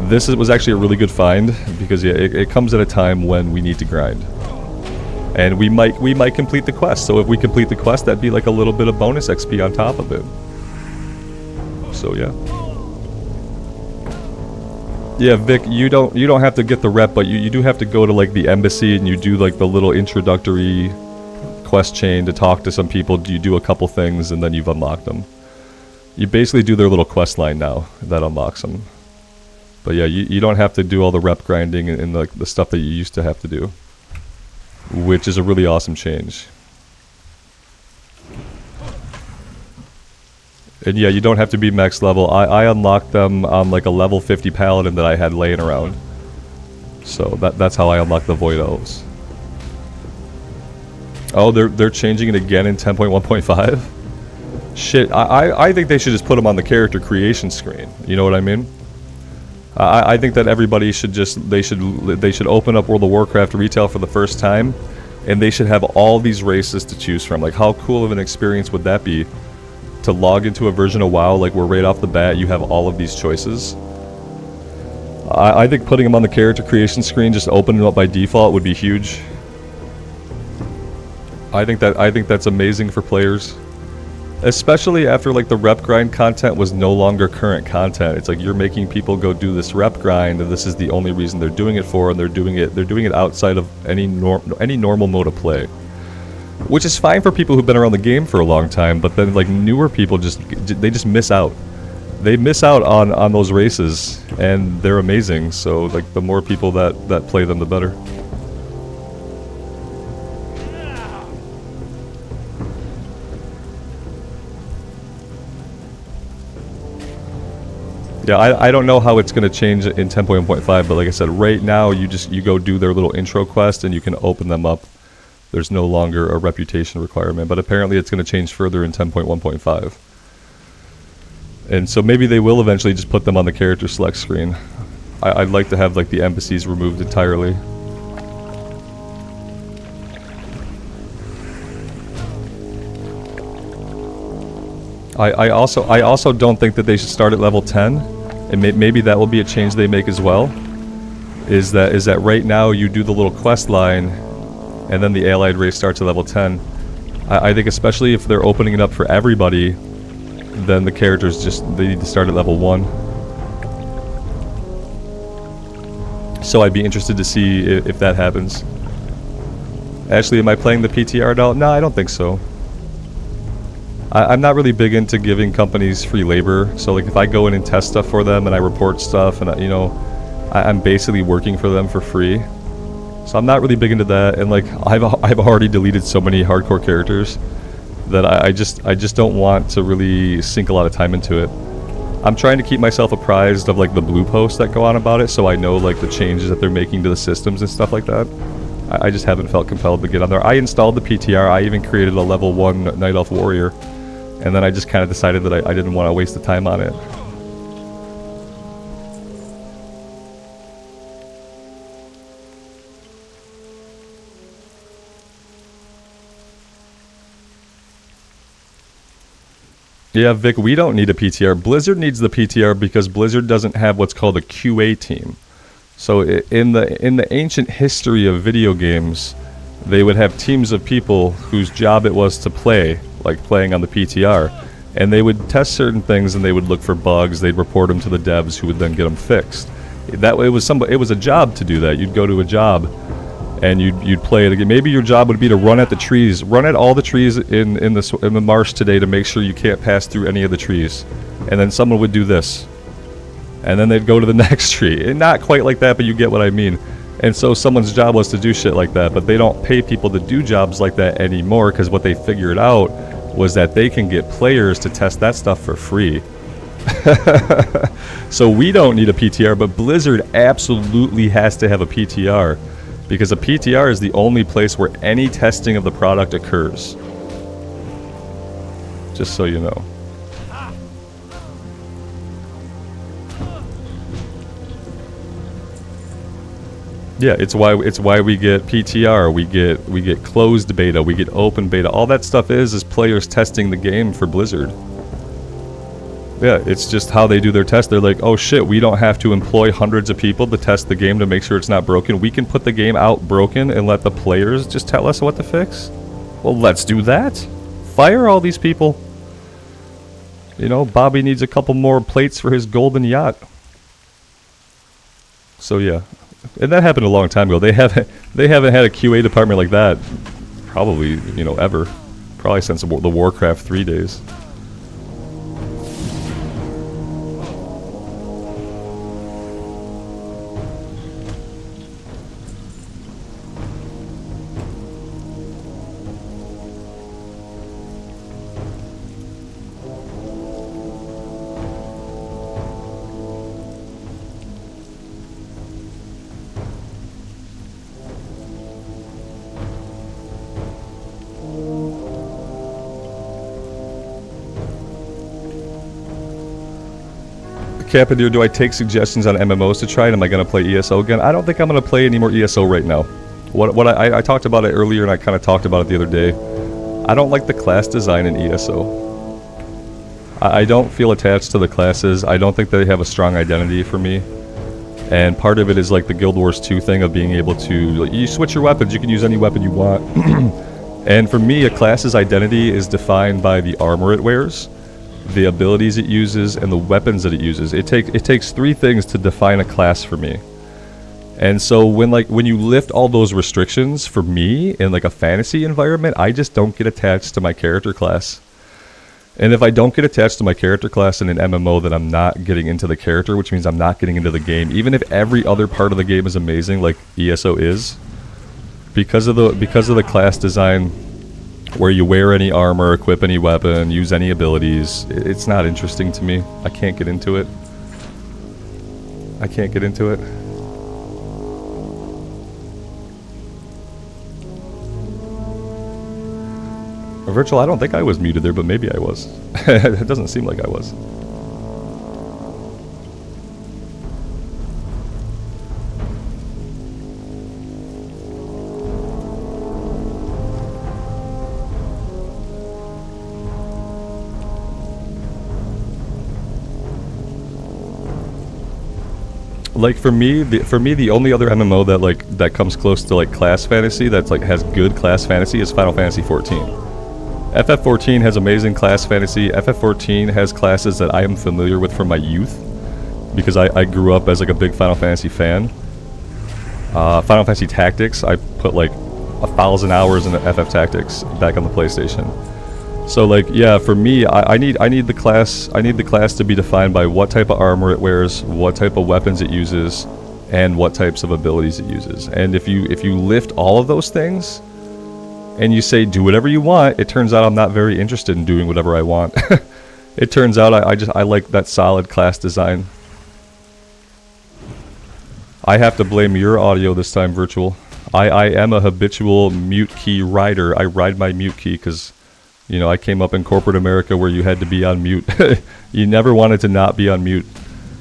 Speaker 1: This was actually a really good find, because yeah, it comes at a time when we need to grind. And we might complete the quest, so if we complete the quest, that'd be like a little bit of bonus XP on top of it. So yeah. Yeah, Vic, you don't have to get the rep, but you do have to go to like the embassy and you do like the little introductory quest chain to talk to some people. You do a couple things and then you've unlocked them. You basically do their little quest line now that unlocks them. But yeah, you don't have to do all the rep grinding and the stuff that you used to have to do, which is a really awesome change. And yeah, you don't have to be max level. I unlocked them on like a level 50 Paladin that I had laying around. So that's how I unlocked the Void Elves. Oh, they're changing it again in 10.1.5? Shit, I think they should just put them on the character creation screen. You know what I mean? I think that everybody should just they should open up World of Warcraft retail for the first time, and they should have all these races to choose from. Like, how cool of an experience would that be to log into a version of WoW like where right off the bat you have all of these choices? I think putting them on the character creation screen, just opening them up by default, would be huge. I think that's amazing for players. Especially after like the rep grind content was no longer current content. It's like you're making people go do this rep grind, and this is the only reason they're doing it for, and they're doing it outside of any normal mode of play. Which is fine for people who've been around the game for a long time, but then like newer people just miss out. They miss out on those races, and they're amazing. So like the more people that play them, the better. Yeah, I don't know how it's going to change in 10.1.5, but like I said, right now you go do their little intro quest and you can open them up. There's no longer a reputation requirement, but apparently it's going to change further in 10.1.5. And so maybe they will eventually just put them on the character select screen. I'd like to have like the NPCs removed entirely. I also don't think that they should start at level 10, and maybe that will be a change they make as well. Is that right now you do the little quest line, and then the allied race starts at level 10. I think especially if they're opening it up for everybody, then the characters they need to start at level 1. So I'd be interested to see if that happens. Ashley, am I playing the PTR doll? No, I don't think so. I'm not really big into giving companies free labor, so like if I go in and test stuff for them and I report stuff and I'm basically working for them for free. So I'm not really big into that, and like I've already deleted so many hardcore characters that I just don't want to really sink a lot of time into it. I'm trying to keep myself apprised of like the blue posts that go on about it, so I know like the changes that they're making to the systems and stuff like that. I just haven't felt compelled to get on there. I installed the PTR, I even created a level 1 Night Elf Warrior. And then I just kind of decided that I didn't want to waste the time on it. Yeah, Vic, we don't need a PTR. Blizzard needs the PTR because Blizzard doesn't have what's called a QA team. So in the ancient history of video games, they would have teams of people whose job it was to play, like playing on the PTR, and they would test certain things and they would look for bugs. They'd report them to the devs, who would then get them fixed. That way, it was a job to do that. You'd go to a job and you'd play it again. Maybe your job would be to run at the trees, run at all the trees in the marsh today to make sure you can't pass through any of the trees. And then someone would do this, and then they'd go to the next tree. And not quite like that, but you get what I mean. And so someone's job was to do shit like that, but they don't pay people to do jobs like that anymore, because what they figured out was that they can get players to test that stuff for free. So we don't need a PTR, but Blizzard absolutely has to have a PTR, because a PTR is the only place where any testing of the product occurs. Just so you know. Yeah, it's why we get PTR, we get closed beta, we get open beta. All that stuff is players testing the game for Blizzard. Yeah, it's just how they do their test. They're like, oh shit, we don't have to employ hundreds of people to test the game to make sure it's not broken. We can put the game out broken and let the players just tell us what to fix. Well, let's do that. Fire all these people. You know, Bobby needs a couple more plates for his golden yacht. So yeah. And that happened a long time ago. They haven't had a QA department like that probably, ever. Probably since the Warcraft 3 days. Capaneer, do I take suggestions on MMOs to try, and am I going to play ESO again? I don't think I'm going to play any more ESO right now. What I talked about it earlier, and I kind of talked about it the other day. I don't like the class design in ESO. I don't feel attached to the classes. I don't think they have a strong identity for me. And part of it is like the Guild Wars 2 thing of being able to, you switch your weapons, you can use any weapon you want. And for me, a class's identity is defined by the armor it wears, the abilities it uses, and the weapons that it uses. It takes 3 things to define a class for me. And so when you lift all those restrictions for me in like a fantasy environment, I just don't get attached to my character class. And if I don't get attached to my character class in an MMO, then I'm not getting into the character, which means I'm not getting into the game. Even if every other part of the game is amazing, like ESO is, because of the class design, where you wear any armor, equip any weapon, use any abilities, it's not interesting to me. I can't get into it. I can't get into it. Virtual, I don't think I was muted there, but maybe I was. It doesn't seem like I was. Like for me, the only other MMO that comes close to like class fantasy that's like has good class fantasy is Final Fantasy 14. FF14 has amazing class fantasy. FF14 has classes that I am familiar with from my youth, because I grew up as like a big Final Fantasy fan. Final Fantasy Tactics, I put like 1,000 hours into FF Tactics back on the PlayStation. So like, yeah, for me, I need the class to be defined by what type of armor it wears, what type of weapons it uses, and what types of abilities it uses. And if you lift all of those things and you say do whatever you want, it turns out I'm not very interested in doing whatever I want. It turns out I like that solid class design. I have to blame your audio this time, Virtual. I am a habitual mute key rider. I ride my mute key because, you know, I came up in corporate America where you had to be on mute. You never wanted to not be on mute,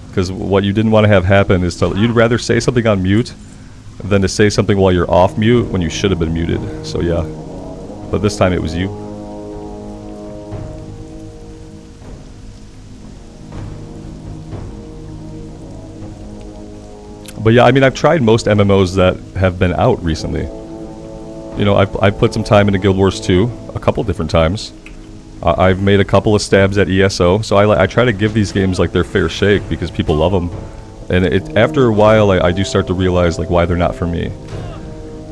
Speaker 1: because what you didn't want to have happen is you'd rather say something on mute than to say something while you're off mute when you should have been muted. So yeah, but this time it was you. But yeah, I mean, I've tried most MMOs that have been out recently. You know, I've put some time into Guild Wars 2 a couple different times. I've made a couple of stabs at ESO, so I try to give these games like their fair shake because people love them. And after a while, I do start to realize like why they're not for me.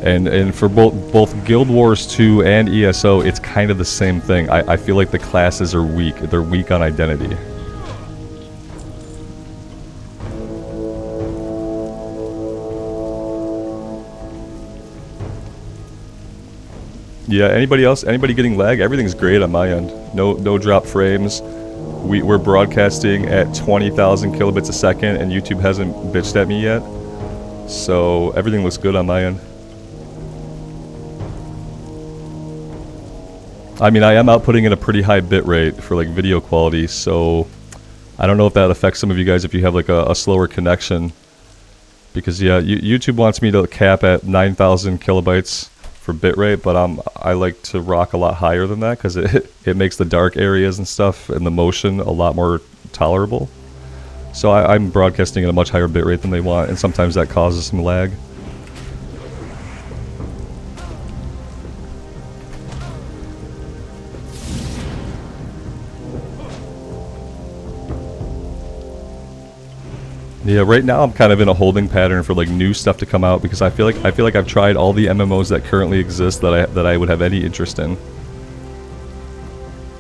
Speaker 1: And for both Guild Wars 2 and ESO, it's kind of the same thing. I feel like the classes are weak. They're weak on identity. Yeah, anybody else? Anybody getting lag? Everything's great on my end. No drop frames. We're broadcasting at 20,000 kilobits a second, and YouTube hasn't bitched at me yet. So everything looks good on my end. I mean, I am outputting at a pretty high bit rate for like video quality, so I don't know if that affects some of you guys if you have like a slower connection. Because yeah, YouTube wants me to cap at 9,000 kilobytes for bitrate, but I like to rock a lot higher than that because it makes the dark areas and stuff and the motion a lot more tolerable. So I'm broadcasting at a much higher bitrate than they want, and sometimes that causes some lag. Yeah, right now I'm kind of in a holding pattern for like new stuff to come out because I feel like I've tried all the MMOs that currently exist that I would have any interest in.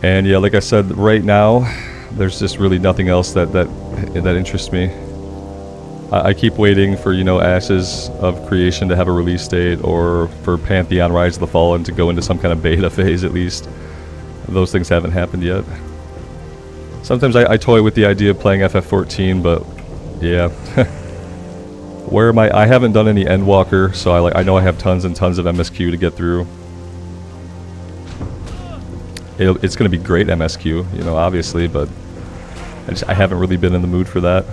Speaker 1: And yeah, like I said, right now there's just really nothing else that interests me. I keep waiting for, you know, Ashes of Creation to have a release date, or for Pantheon Rise of the Fallen to go into some kind of beta phase at least. Those things haven't happened yet. Sometimes I toy with the idea of playing FF14, but yeah. Where am I? I haven't done any Endwalker, so I know I have tons and tons of MSQ to get through. It's going to be great MSQ, you know, obviously, but I haven't really been in the mood for that.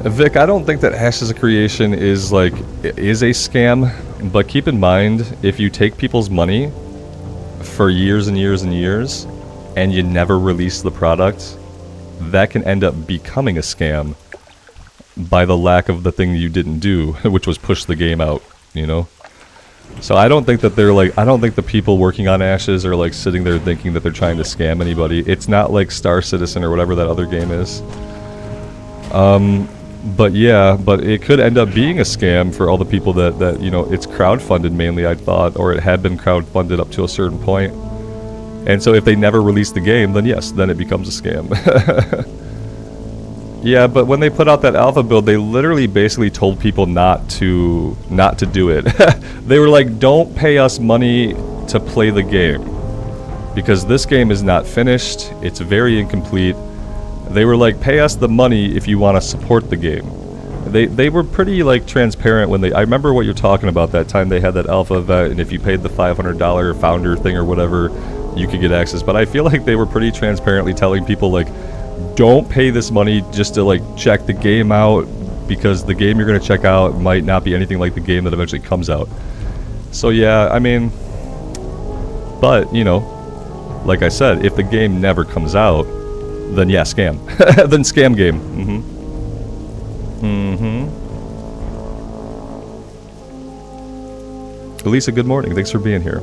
Speaker 1: Vic, I don't think that Ashes of Creation is a scam, but keep in mind, if you take people's money for years and years and years, and you never release the product, that can end up becoming a scam by the lack of the thing you didn't do, which was push the game out, you know? So I don't think that they're I don't think the people working on Ashes are sitting there thinking that they're trying to scam anybody. It's not like Star Citizen or whatever that other game is. But yeah, but it could end up being a scam for all the people that you know, it's crowdfunded mainly, I thought, or it had been crowdfunded up to a certain point. And so if they never release the game, then yes, then it becomes a scam. Yeah, but when they put out that alpha build, they literally basically told people not to do it. They were like, don't pay us money to play the game, because this game is not finished, it's very incomplete. They were like, pay us the money if you want to support the game. They were pretty transparent when I remember what you're talking about, that time they had that alpha event, and if you paid the $500 founder thing or whatever, you could get access. But I feel like they were pretty transparently telling people don't pay this money just to check the game out, because the game you're going to check out might not be anything like the game that eventually comes out. So yeah, I mean, but you know, like I said, if the game never comes out, then yeah, scam. Then scam game. Elisa, good morning. Thanks for being here.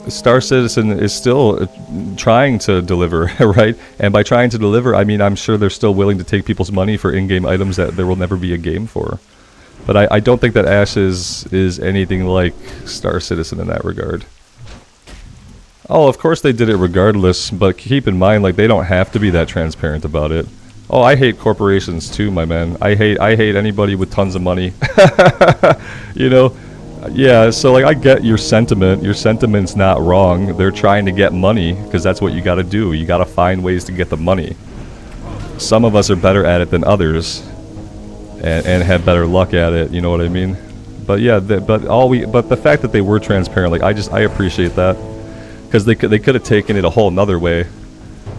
Speaker 1: Star Citizen is still trying to deliver, right? And by trying to deliver, I mean, I'm sure they're still willing to take people's money for in-game items that there will never be a game for. But I don't think that Ashes is anything like Star Citizen in that regard. Oh, of course they did it regardless, but keep in mind, they don't have to be that transparent about it. Oh, I hate corporations too, my man. I hate anybody with tons of money. You know? Yeah, so I get your sentiment. Your sentiment's not wrong. They're trying to get money, because that's what you gotta do. You gotta find ways to get the money. Some of us are better at it than others, and have better luck at it, you know what I mean? But yeah, but the fact that they were transparent, I appreciate that. Because they could have taken it a whole nother way.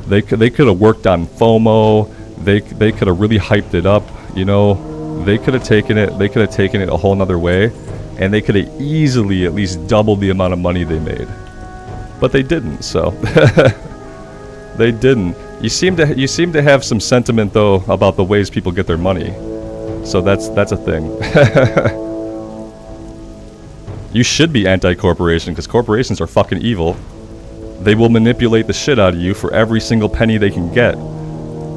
Speaker 1: They could have worked on FOMO. They could have really hyped it up, you know. They could have taken it a whole nother way, and they could have easily at least doubled the amount of money they made. But they didn't, so they didn't. You seem to have some sentiment though about the ways people get their money. So that's a thing. You should be anti-corporation, because corporations are fucking evil. They will manipulate the shit out of you for every single penny they can get.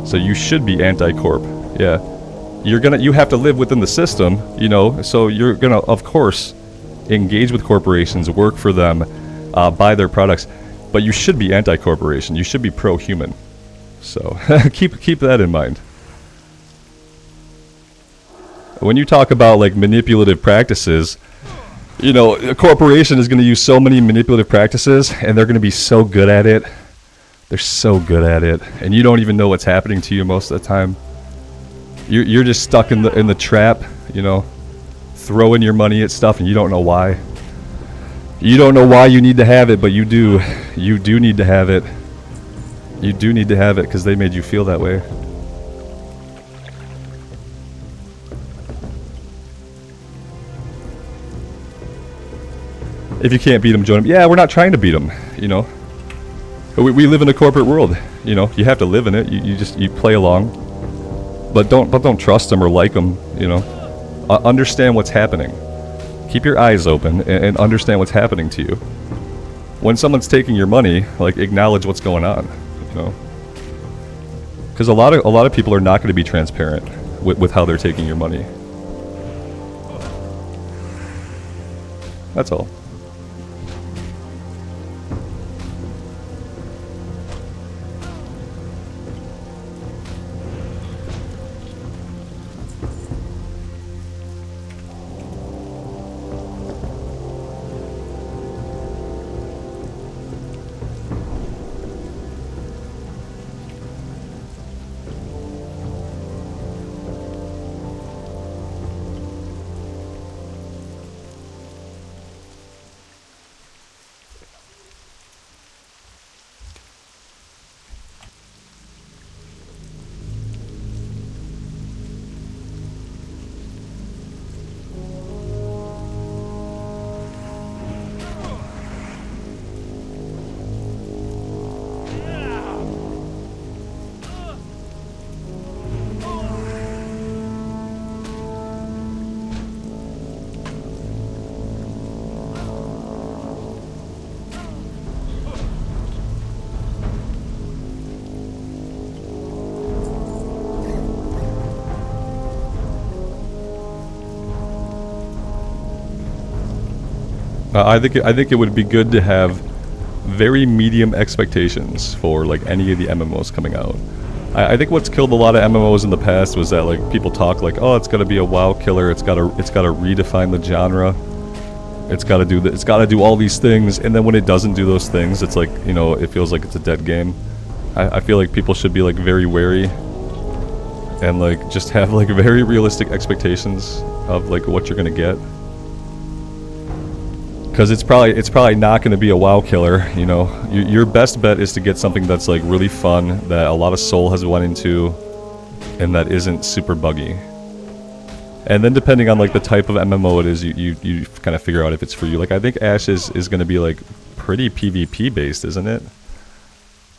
Speaker 1: So you should be anti-corp. Yeah. You have to live within the system, you know, so you're gonna, of course, engage with corporations, work for them, buy their products, but you should be anti-corporation. You should be pro-human. So keep that in mind. When you talk about manipulative practices, you know, a corporation is going to use so many manipulative practices, and they're going to be so good at it. They're so good at it, and you don't even know what's happening to you most of the time. You're just stuck in the trap, you know, throwing your money at stuff, and you don't know why. You don't know why you need to have it, but you do. You do need to have it. You do need to have it because they made you feel that way. If you can't beat them, join them. Yeah, we're not trying to beat them, you know. We live in a corporate world, you know. You have to live in it. You play along, but don't trust them or like them, you know. Understand what's happening. Keep your eyes open and understand what's happening to you. When someone's taking your money, acknowledge what's going on, you know. Because a lot of people are not going to be transparent with how they're taking your money. That's all. I think it would be good to have very medium expectations for like any of the MMOs coming out. I think what's killed a lot of MMOs in the past was that like people talk like, oh, it's got to be a WoW killer, it's got to redefine the genre, it's got to do all these things, and then when it doesn't do those things, it's like, you know, it feels like it's a dead game. I feel like people should be like very wary and like just have like very realistic expectations of like what you're gonna get. Because it's probably not going to be a WoW killer, you know. Your best bet is to get something that's like really fun, that a lot of soul has went into, and that isn't super buggy. And then depending on like the type of MMO it is, you kind of figure out if it's for you. Like I think Ashes is going to be like pretty PvP based, isn't it?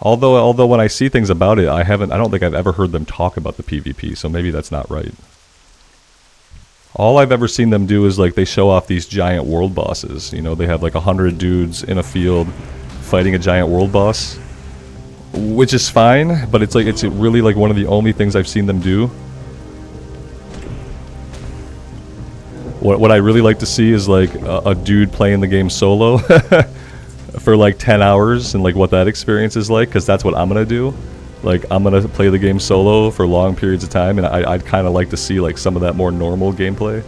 Speaker 1: Although when I see things about it, I don't think I've ever heard them talk about the PvP, so maybe that's not right. All I've ever seen them do is like they show off these giant world bosses. You know, they have like 100 dudes in a field fighting a giant world boss, which is fine, but it's really like one of the only things I've seen them do. What I really like to see is like a dude playing the game solo for like 10 hours and like what that experience is like, because that's what I'm gonna do. Like, I'm gonna play the game solo for long periods of time, and I'd kind of like to see, like, some of that more normal gameplay.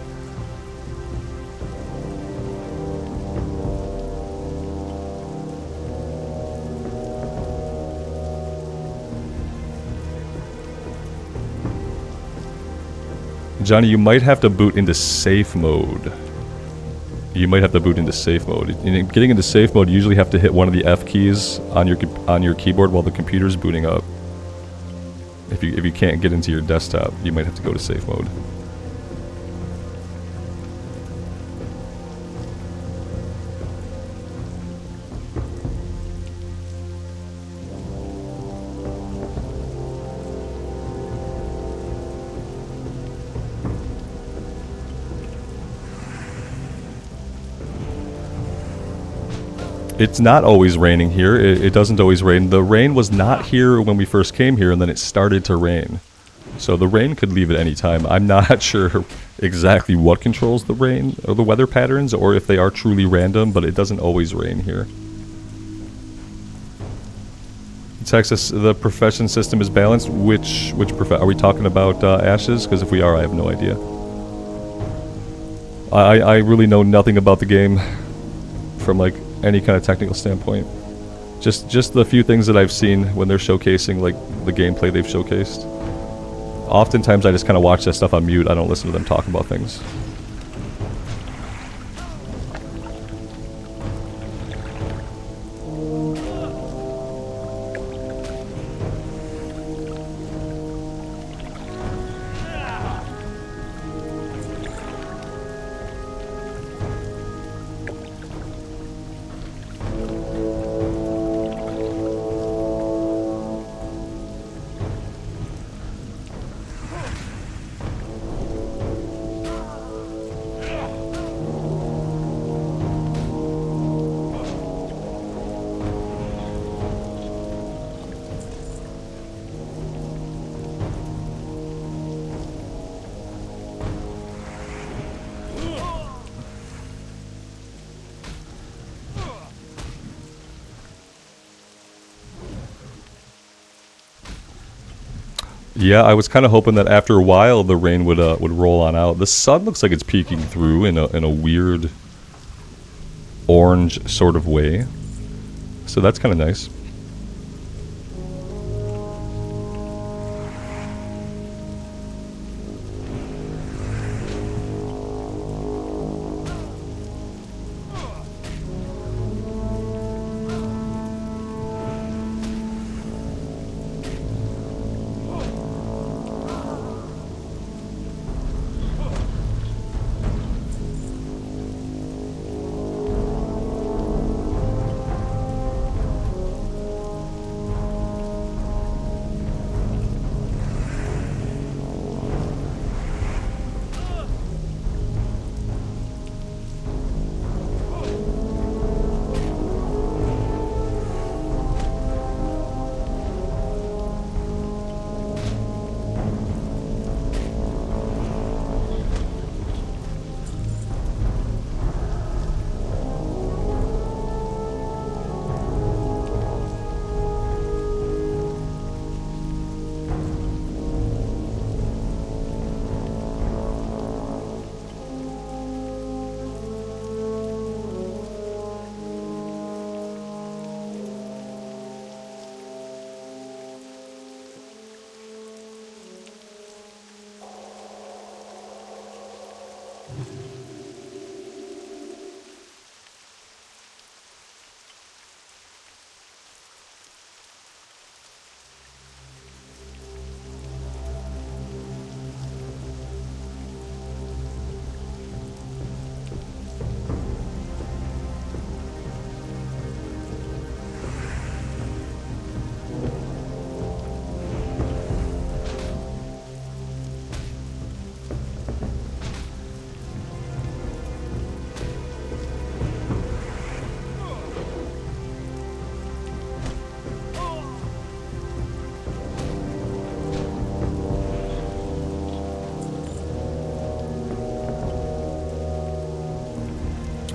Speaker 1: Johnny, you might have to boot into safe mode. You might have to boot into safe mode. Getting into safe mode, you usually have to hit one of the F keys on your keyboard while the computer's booting up. If you can't get into your desktop, you might have to go to safe mode. It's not always raining here. It doesn't always rain. The rain was not here when we first came here, and then it started to rain. So the rain could leave at any time. I'm not sure exactly what controls the rain or the weather patterns, or if they are truly random, but it doesn't always rain here. Texas, the profession system is balanced. Which are we talking about Ashes? Because if we are, I have no idea. I really know nothing about the game from like any kind of technical standpoint. Just the few things that I've seen when they're showcasing like the gameplay they've showcased. Oftentimes I just kind of watch that stuff on mute. I don't listen to them talk about things. Yeah, I was kind of hoping that after a while the rain would roll on out. The sun looks like it's peeking through in a weird orange sort of way, so that's kind of nice.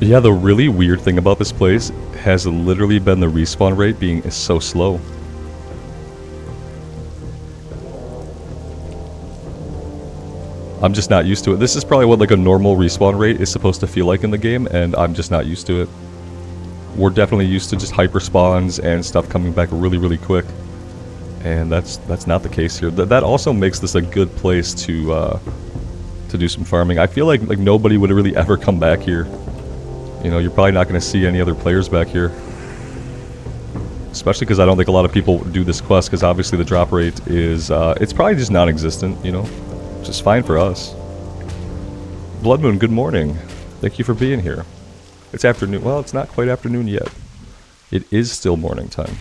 Speaker 1: Yeah, the really weird thing about this place has literally been the respawn rate being so slow. I'm just not used to it. This is probably what like a normal respawn rate is supposed to feel like in the game, and I'm just not used to it. We're definitely used to just hyper spawns and stuff coming back really, really quick. And that's not the case here. That also makes this a good place to do some farming. I feel like nobody would really ever come back here. You know, you're probably not going to see any other players back here. Especially because I don't think a lot of people do this quest, because obviously the drop rate is, it's probably just non-existent, you know? Which is fine for us. Blood Moon, good morning. Thank you for being here. It's afternoon. Well, it's not quite afternoon yet. It is still morning time.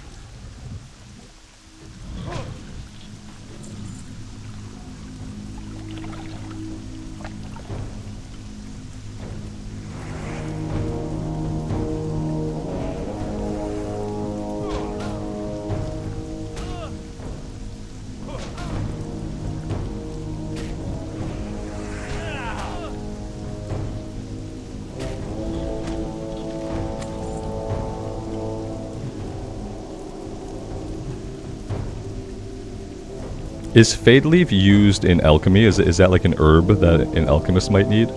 Speaker 1: Is Fade Leaf used in alchemy? Is that like an herb that an alchemist might need?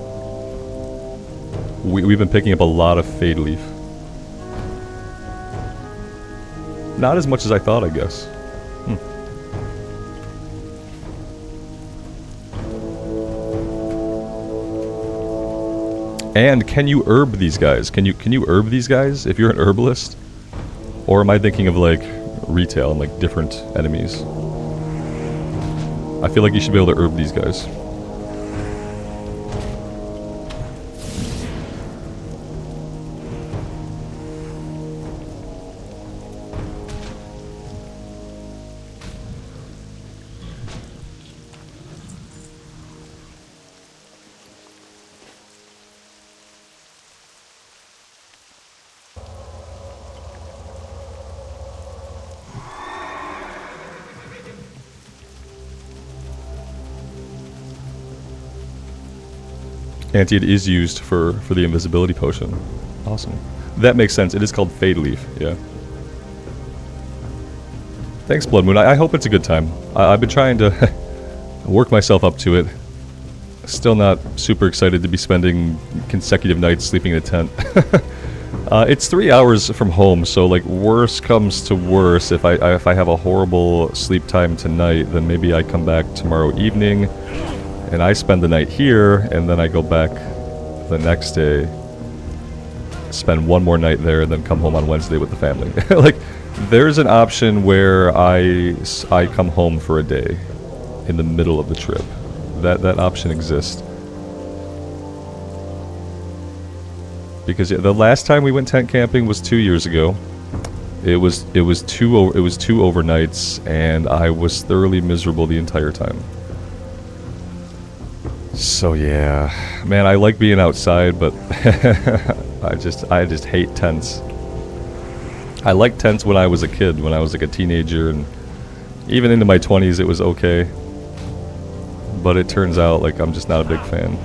Speaker 1: We've been picking up a lot of Fade Leaf. Not as much as I thought, I guess. And can you herb these guys? Can you herb these guys if you're an herbalist? Or am I thinking of like retail and like different enemies? I feel like you should be able to herb these guys. Auntie, it is used for the invisibility potion. Awesome. That makes sense. It is called Fade Leaf, yeah. Thanks, Blood Moon. I hope it's a good time. I've been trying to work myself up to it. Still not super excited to be spending consecutive nights sleeping in a tent. It's 3 hours from home, so like worst comes to worst, if I have a horrible sleep time tonight, then maybe I come back tomorrow evening and I spend the night here, and then I go back the next day, spend one more night there, and then come home on Wednesday with the family. Like, there's an option where I come home for a day in the middle of the trip. That option exists. Because yeah, the last time we went tent camping was 2 years ago. It was two overnights, and I was thoroughly miserable the entire time. So yeah, man, I like being outside, but I just hate tents. I liked tents when I was a kid, when I was like a teenager, and even into my 20s it was okay. But it turns out like I'm just not a big fan.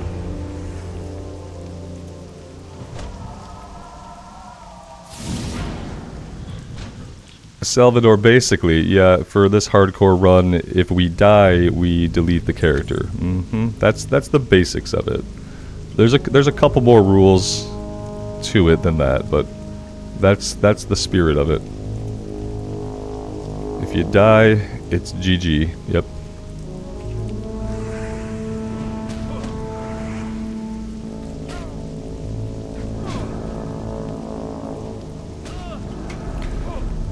Speaker 1: Salvador, basically, yeah, for this hardcore run, if we die, we delete the character. That's the basics of it. There's a couple more rules to it than that, but that's the spirit of it. If you die, it's GG. Yep.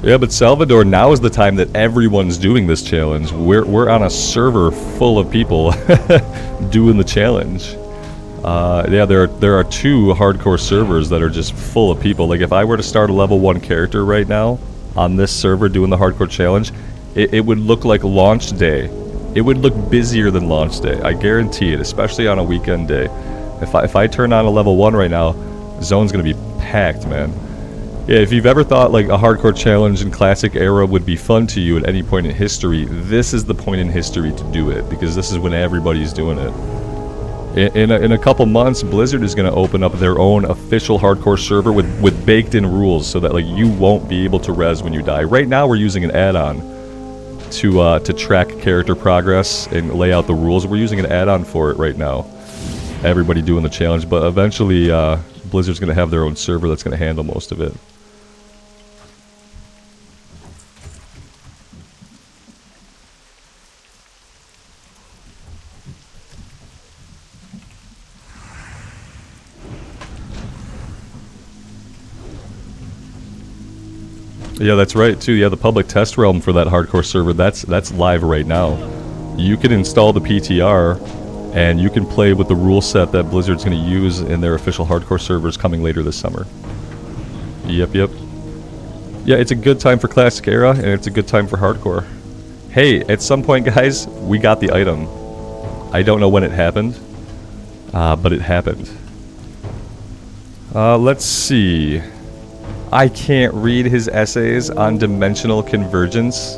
Speaker 1: Yeah, but Salvador, now is the time that everyone's doing this challenge. We're on a server full of people doing the challenge. Yeah, there are 2 hardcore servers that are just full of people. Like if I were to start a level 1 character right now on this server doing the hardcore challenge, it would look like launch day. It would look busier than launch day. I guarantee it, especially on a weekend day. If I turn on a level 1 right now, zone's gonna be packed, man. Yeah, if you've ever thought like a hardcore challenge in classic era would be fun to you at any point in history, this is the point in history to do it, because this is when everybody's doing it. In a couple months, Blizzard is going to open up their own official hardcore server with baked-in rules, so that like you won't be able to res when you die. Right now, we're using an add-on to track character progress and lay out the rules. We're using an add-on for it right now. Everybody doing the challenge, but eventually Blizzard's going to have their own server that's going to handle most of it. Yeah, that's right too. Yeah, the public test realm for that hardcore server, that's live right now. You can install the PTR and you can play with the rule set that Blizzard's going to use in their official hardcore servers coming later this summer. Yep. Yeah, it's a good time for classic era and it's a good time for hardcore. Hey, at some point, guys, we got the item. I don't know when it happened, but it happened. Let's see. I can't read his essays on dimensional convergence.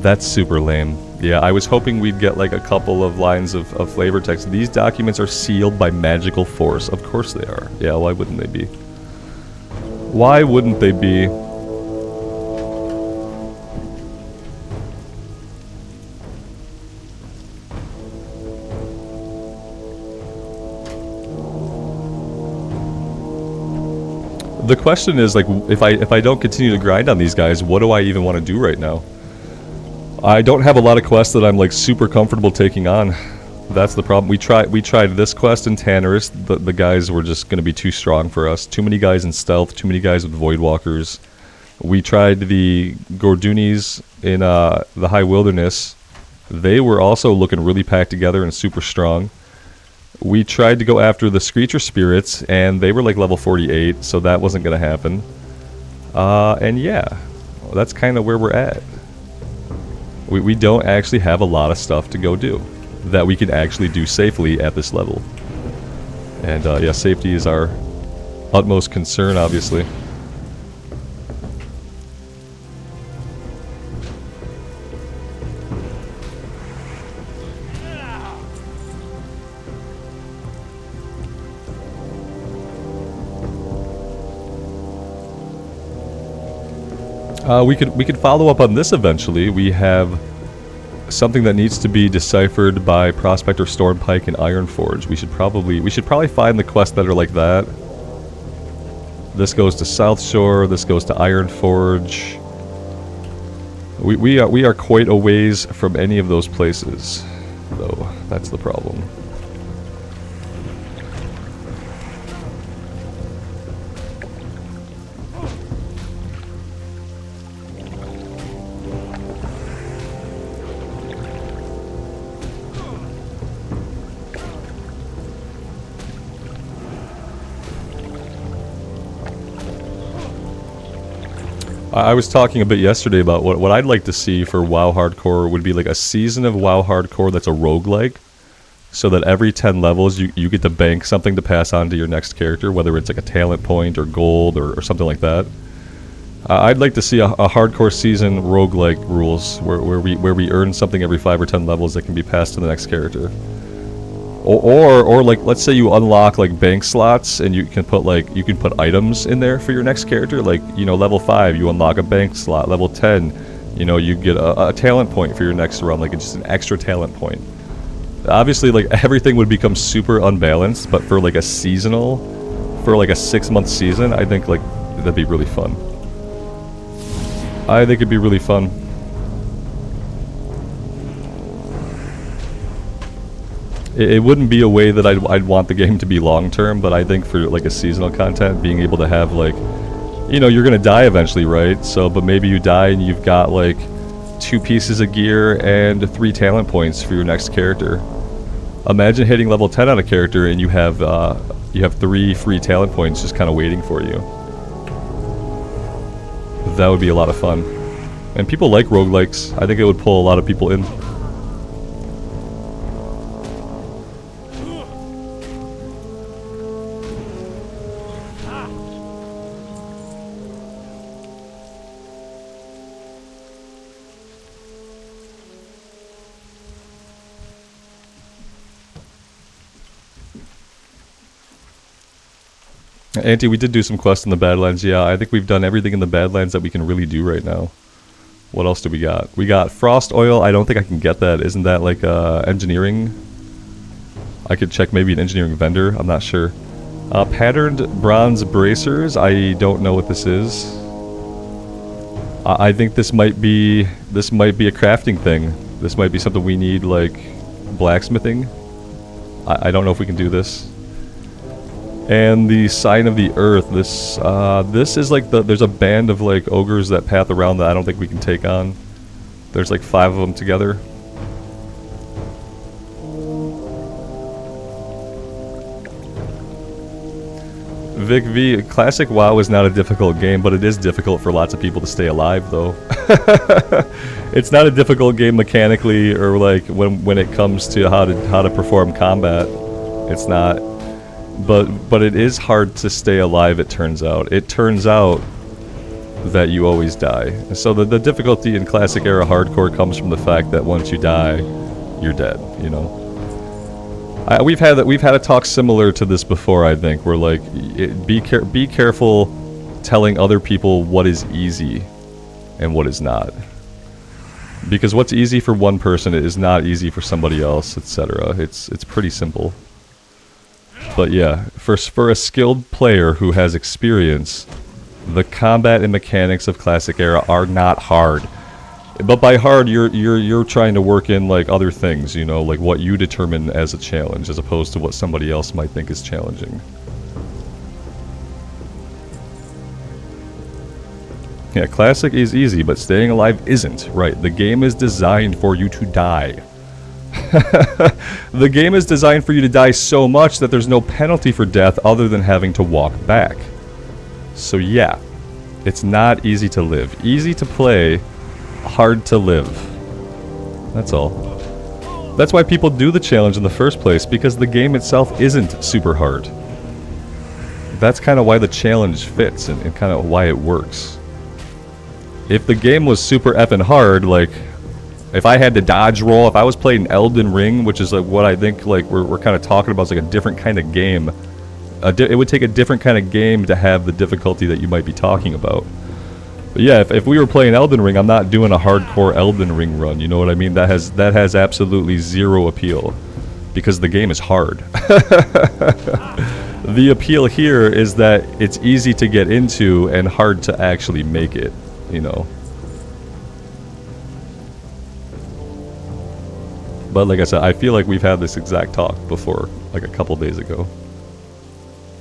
Speaker 1: That's super lame. Yeah, I was hoping we'd get like a couple of lines of flavor text. These documents are sealed by magical force. Of course they are. Yeah, why wouldn't they be? Why wouldn't they be? The question is, like, if I don't continue to grind on these guys, what do I even want to do right now? I don't have a lot of quests that I'm like super comfortable taking on. That's the problem. We tried this quest in Tannerus. The guys were just going to be too strong for us. Too many guys in stealth. Too many guys with Voidwalkers. We tried the Gordunis in the High Wilderness. They were also looking really packed together and super strong. We tried to go after the Screecher Spirits, and they were like level 48, so that wasn't going to happen. And yeah, that's kind of where we're at. We don't actually have a lot of stuff to go do that we can actually do safely at this level. And yeah, safety is our utmost concern, obviously. We could follow up on this eventually. We have something that needs to be deciphered by Prospector Stormpike and Ironforge. We should probably find the quests that are like that. This goes to South Shore. This goes to Ironforge. We are quite a ways from any of those places, though. That's the problem. I was talking a bit yesterday about what I'd like to see for WoW Hardcore would be like a season of WoW Hardcore that's a roguelike, so that every 10 levels you get to bank something to pass on to your next character, whether it's like a talent point or gold or something like that. I'd like to see a hardcore season roguelike rules where we earn something every 5 or 10 levels that can be passed to the next character. Or like, let's say you unlock like bank slots and you can put items in there for your next character. Like, you know, level 5 you unlock a bank slot. Level 10, you know, you get a talent point for your next run, like it's just an extra talent point. Obviously, like everything would become super unbalanced, but for like a 6-month season, I think like that'd be really fun. I think it'd be really fun. It wouldn't be a way that I'd want the game to be long term, but I think for like a seasonal content, being able to have like, you know, you're gonna die eventually, right? So, but maybe you die and you've got like 2 pieces of gear and 3 talent points for your next character. Imagine hitting level 10 on a character and you have 3 free talent points just kind of waiting for you. That would be a lot of fun. And people like roguelikes. I think it would pull a lot of people in. Auntie, we did do some quests in the Badlands. Yeah, I think we've done everything in the Badlands that we can really do right now. What else do we got? We got frost oil. I don't think I can get that. Isn't that like engineering? I could check maybe an engineering vendor. I'm not sure. Patterned bronze bracers. I don't know what this is. I think this might be a crafting thing. This might be something we need, like blacksmithing. I don't know if we can do this. And the sign of the earth. This is like there's a band of like ogres that path around that I don't think we can take on. There's like 5 of them together. Vic V, classic WoW is not a difficult game, but it is difficult for lots of people to stay alive though. It's not a difficult game mechanically or like when it comes to how to perform combat. It's not. But it is hard to stay alive, it turns out. It turns out that you always die. So the difficulty in classic era hardcore comes from the fact that once you die, you're dead, you know. We've had a talk similar to this before, I think, where like be careful telling other people what is easy and what is not. Because what's easy for one person is not easy for somebody else, etc. It's pretty simple. But yeah, for a skilled player who has experience, the combat and mechanics of classic era are not hard. But by hard, you're trying to work in like other things, you know, like what you determine as a challenge, as opposed to what somebody else might think is challenging. Yeah, classic is easy, but staying alive isn't. Right, the game is designed for you to die. The game is designed for you to die so much that there's no penalty for death other than having to walk back. So yeah, it's not easy to live. Easy to play, hard to live. That's all. That's why people do the challenge in the first place, because the game itself isn't super hard. That's kind of why the challenge fits and kind of why it works. If the game was super effing hard, like if I had to dodge roll, if I was playing Elden Ring, which is like what I think like we're kind of talking about, is like a different kind of game. It would take a different kind of game to have the difficulty that you might be talking about. But yeah, if we were playing Elden Ring, I'm not doing a hardcore Elden Ring run. You know what I mean? That has absolutely zero appeal, because the game is hard. The appeal here is that it's easy to get into and hard to actually make it. You know. But like I said, I feel like we've had this exact talk before, like a couple days ago.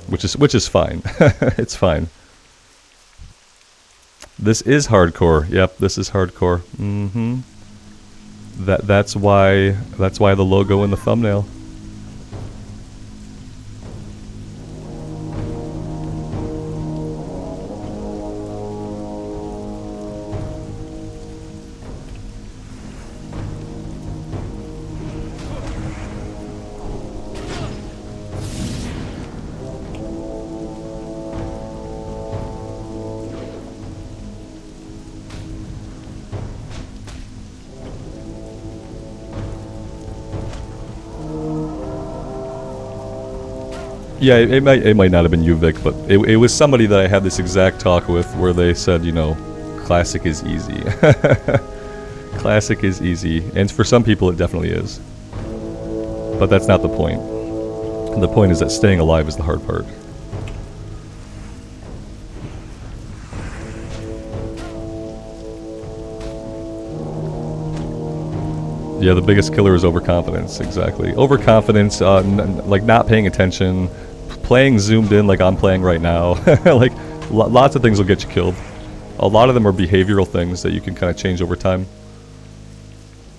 Speaker 1: Which is fine. It's fine. This is hardcore. Yep, this is hardcore. Mm-hmm. That's why the logo in the thumbnail. Yeah, it might not have been you, Vic, but it was somebody that I had this exact talk with where they said, you know, classic is easy. Classic is easy, and for some people it definitely is. But that's not the point. The point is that staying alive is the hard part. Yeah, the biggest killer is overconfidence, exactly. Overconfidence, like not paying attention, playing zoomed in like I'm playing right now. Like, Lots of things will get you killed. A lot of them are behavioral things that you can kind of change over time.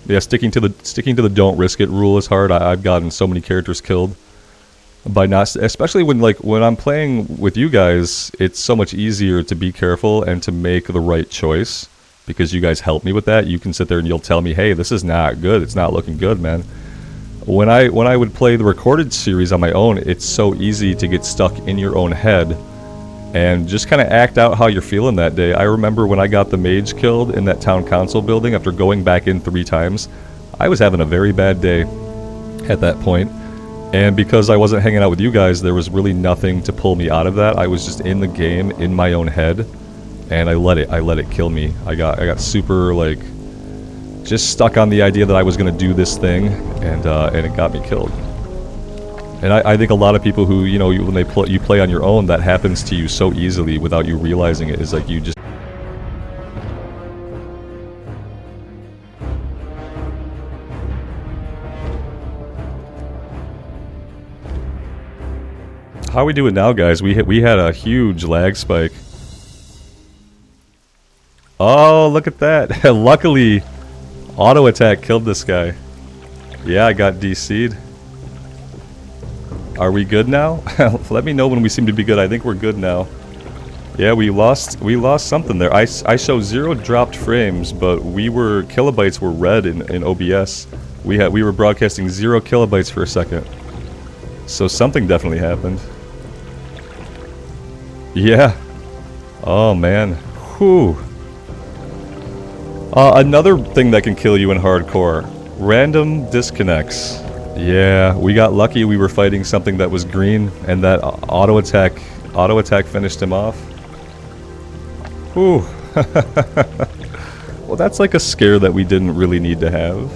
Speaker 1: Yeah, sticking to the don't risk it rule is hard. I've gotten so many characters killed by not, especially when I'm playing with you guys. It's so much easier to be careful and to make the right choice because you guys help me with that. You can sit there and you'll tell me, hey, this is not good. It's not looking good, man. When I would play the recorded series on my own, it's so easy to get stuck in your own head and just kind of act out how you're feeling that day. I remember when I got the mage killed in that town council building after going back in 3 times, I was having a very bad day at that point. And because I wasn't hanging out with you guys, there was really nothing to pull me out of that. I was just in the game, in my own head, and I let it kill me. I got super, like, just stuck on the idea that I was going to do this thing, and it got me killed. And I think a lot of people who, you know, when you play on your own, that happens to you so easily without you realizing it. Is like you just... How we doing now, guys? We had a huge lag spike. Oh, look at that. Luckily, auto attack killed this guy. Yeah, I got DC'd. Are we good now? Let me know when we seem to be good. I think we're good now. Yeah, we lost something there. I show 0 dropped frames, but kilobytes were red in OBS. We were broadcasting 0 kilobytes for a second. So something definitely happened. Yeah. Oh man. Whew. Another thing that can kill you in hardcore. Random disconnects. Yeah, we got lucky. We were fighting something that was green, and that auto attack finished him off. Whew. Well, that's like a scare that we didn't really need to have.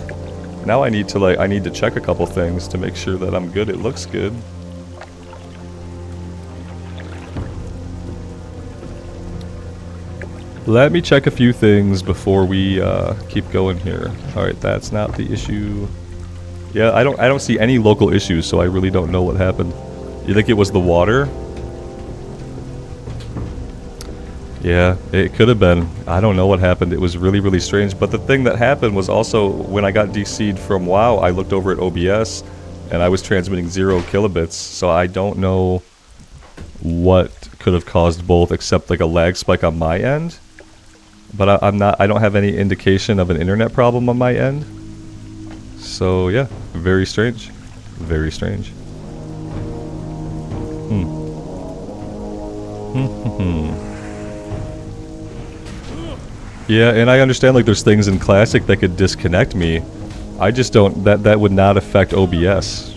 Speaker 1: Now I need to check a couple things to make sure that I'm good. It looks good. Let me check a few things before we keep going here. All right, that's not the issue. Yeah, I don't see any local issues, so I really don't know what happened. You think it was the water? Yeah, it could have been. I don't know what happened. It was really, really strange. But the thing that happened was also when I got DC'd from WoW, I looked over at OBS and I was transmitting 0 kilobits. So I don't know what could have caused both, except like a lag spike on my end. But I don't have any indication of an internet problem on my end. So yeah, very strange. Very strange. Yeah, and I understand like there's things in Classic that could disconnect me. I just don't, that would not affect OBS.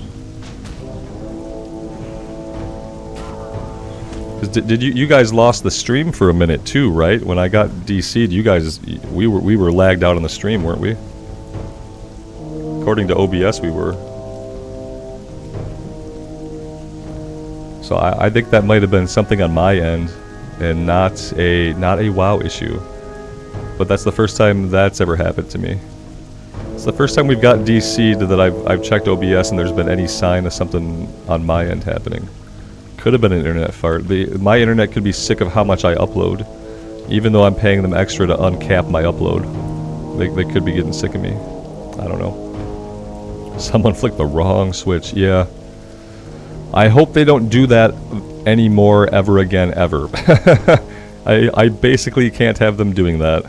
Speaker 1: Did you guys lost the stream for a minute too, right? When I got DC'd, you guys, we were lagged out on the stream, weren't we? According to OBS, we were. So I think that might have been something on my end, and not a WoW issue. But that's the first time that's ever happened to me. It's the first time we've got DC'd that I've checked OBS and there's been any sign of something on my end happening. Could have been an internet fart. My internet could be sick of how much I upload, even though I'm paying them extra to uncap my upload. They could be getting sick of me. I don't know. Someone flicked the wrong switch. Yeah. I hope they don't do that anymore ever again, ever. I basically can't have them doing that.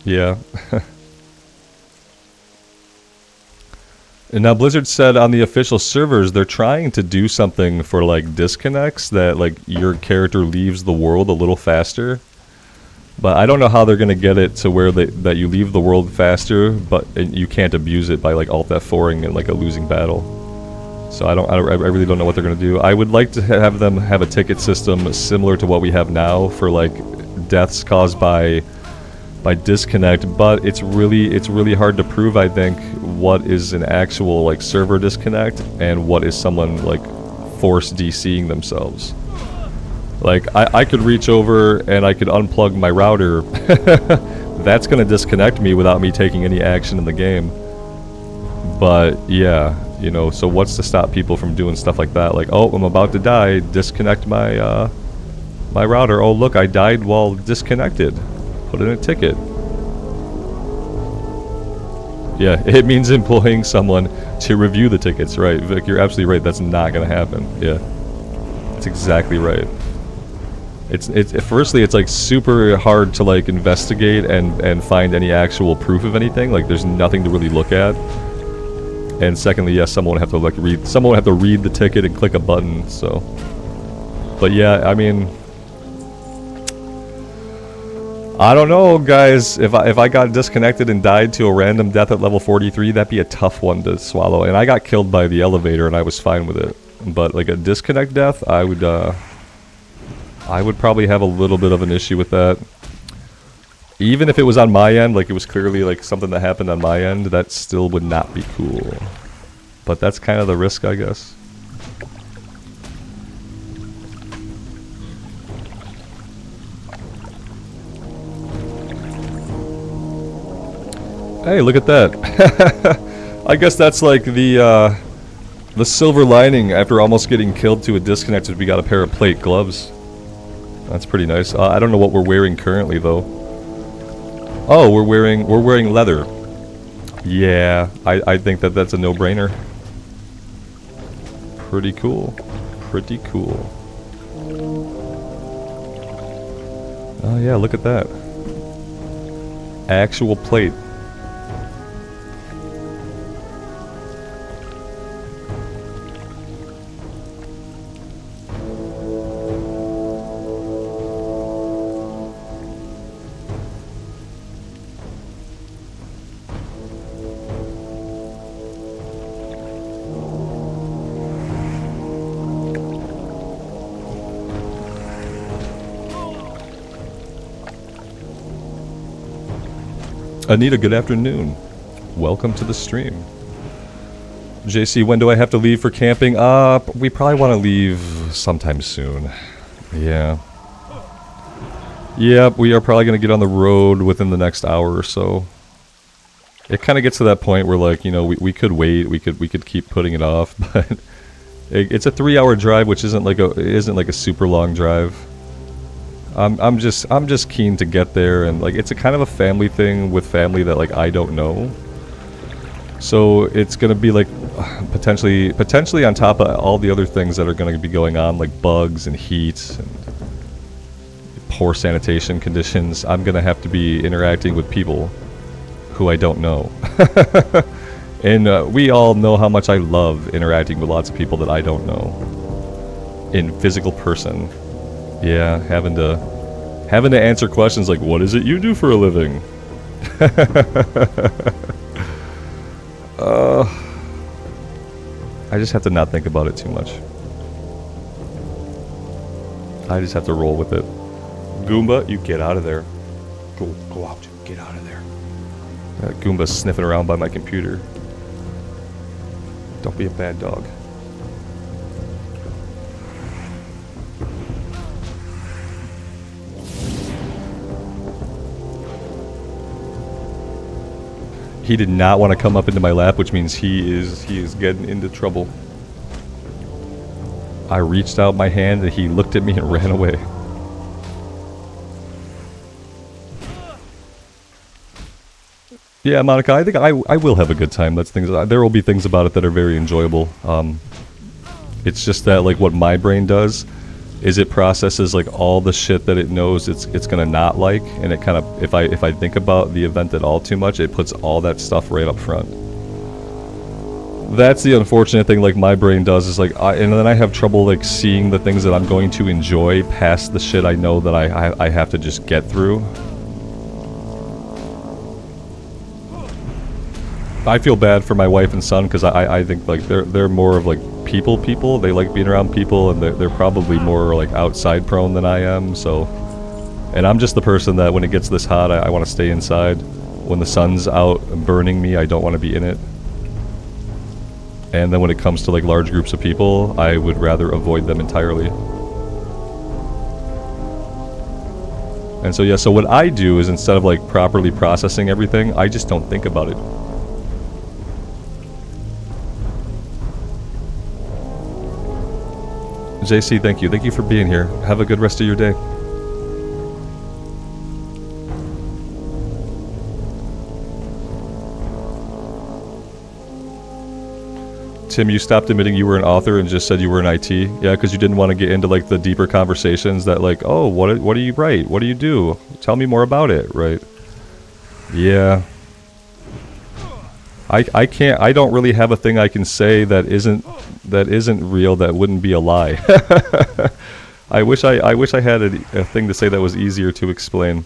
Speaker 1: Yeah. And now Blizzard said on the official servers they're trying to do something for like disconnects, that like your character leaves the world a little faster. But I don't know how they're gonna get it to where that you leave the world faster, but you can't abuse it by like alt F4ing in like a losing battle. So I really don't know what they're gonna do. I would like to have them have a ticket system similar to what we have now for like deaths caused by disconnect, but it's really hard to prove, I think, what is an actual like server disconnect and what is someone like force DCing themselves. Like I could reach over and I could unplug my router. That's gonna disconnect me without me taking any action in the game. But yeah, You know, so what's to stop people from doing stuff like that? Like, oh, I'm about to die, disconnect my my router. Oh, look, I died while disconnected. Put in a ticket. Yeah, it means employing someone to review the tickets, right? Vic, you're absolutely right. That's not going to happen. Yeah. That's exactly right. It's firstly, it's like super hard to like investigate and find any actual proof of anything. Like there's nothing to really look at. And secondly, yes, someone would have to like read the ticket and click a button, so. But yeah, I mean, I don't know, guys. If I got disconnected and died to a random death at level 43, that'd be a tough one to swallow. And I got killed by the elevator, and I was fine with it. But like a disconnect death, I would probably have a little bit of an issue with that. Even if it was on my end, like it was clearly like something that happened on my end, that still would not be cool. But that's kind of the risk, I guess. Hey, look at that. I guess that's like the silver lining after almost getting killed to a disconnect is we got a pair of plate gloves. That's pretty nice. I don't know what we're wearing currently though. Oh, we're wearing leather. Yeah, I think that's a no-brainer. Pretty cool. Pretty cool. Oh yeah, look at that. Actual plate. Anita, good afternoon. Welcome to the stream. JC, when do I have to leave for camping? We probably want to leave sometime soon. Yeah. Yep, we are probably going to get on the road within the next hour or so. It kind of gets to that point where, like, you know, we could wait, we could keep putting it off, but it's a 3-hour drive, which isn't like a super long drive. I'm just keen to get there, and like it's a kind of a family thing with family that like I don't know. So it's gonna be like potentially on top of all the other things that are gonna be going on, like bugs and heat and poor sanitation conditions. I'm gonna have to be interacting with people who I don't know. And we all know how much I love interacting with lots of people that I don't know in physical person. Yeah, having to answer questions like, what is it you do for a living? I just have to not think about it too much. I just have to roll with it. Goomba, you get out of there. Go out. Get out of there. Goomba's sniffing around by my computer. Don't be a bad dog. He did not want to come up into my lap, which means he is getting into trouble. I reached out my hand and he looked at me and ran away. Yeah, Monica, I think I will have a good time. There will be things about it that are very enjoyable. It's just that, like, what my brain does is it processes like all the shit that it knows it's gonna not like, and it kind of, if I think about the event at all too much, it puts all that stuff right up front. That's the unfortunate thing, like my brain does, is like, and then I have trouble like seeing the things that I'm going to enjoy past the shit I know that I have to just get through. I feel bad for my wife and son because I think like they're more of like people. They like being around people, and they're probably more like outside prone than I am. So, and I'm just the person that when it gets this hot, I want to stay inside. When the sun's out burning me, I don't want to be in it. And then when it comes to like large groups of people, I would rather avoid them entirely. And so yeah, so what I do is instead of like properly processing everything, I just don't think about it. JC, thank you. Thank you for being here. Have a good rest of your day. Tim, you stopped admitting you were an author and just said you were in IT? Yeah, because you didn't want to get into like the deeper conversations that like, oh, what do you write? What do you do? Tell me more about it, right? Yeah. I don't really have a thing I can say that isn't real, that wouldn't be a lie. I wish I had a thing to say that was easier to explain.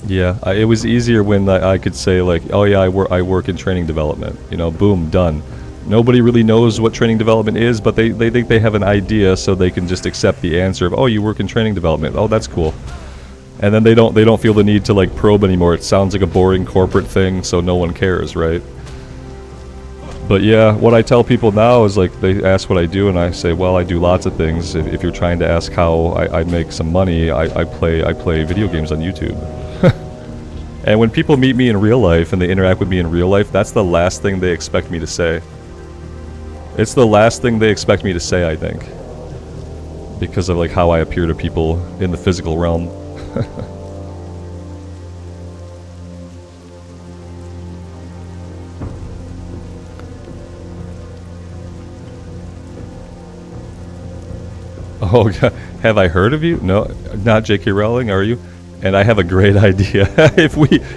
Speaker 1: Yeah, it was easier when I could say like, oh yeah, I work in training development. You know, boom, done. Nobody really knows what training development is, but they think they have an idea, so they can just accept the answer of, oh, you work in training development. Oh, that's cool. And then they don't feel the need to like probe anymore. It sounds like a boring corporate thing, so no one cares, right? But yeah, what I tell people now is like, they ask what I do, and I say, well, I do lots of things. If you're trying to ask how I make some money, I play video games on YouTube. And when people meet me in real life and they interact with me in real life, that's the last thing they expect me to say. It's the last thing they expect me to say, I think. Because of like how I appear to people in the physical realm. Oh, God. Have I heard of you? No, not J.K. Rowling, are you? And I have a great idea.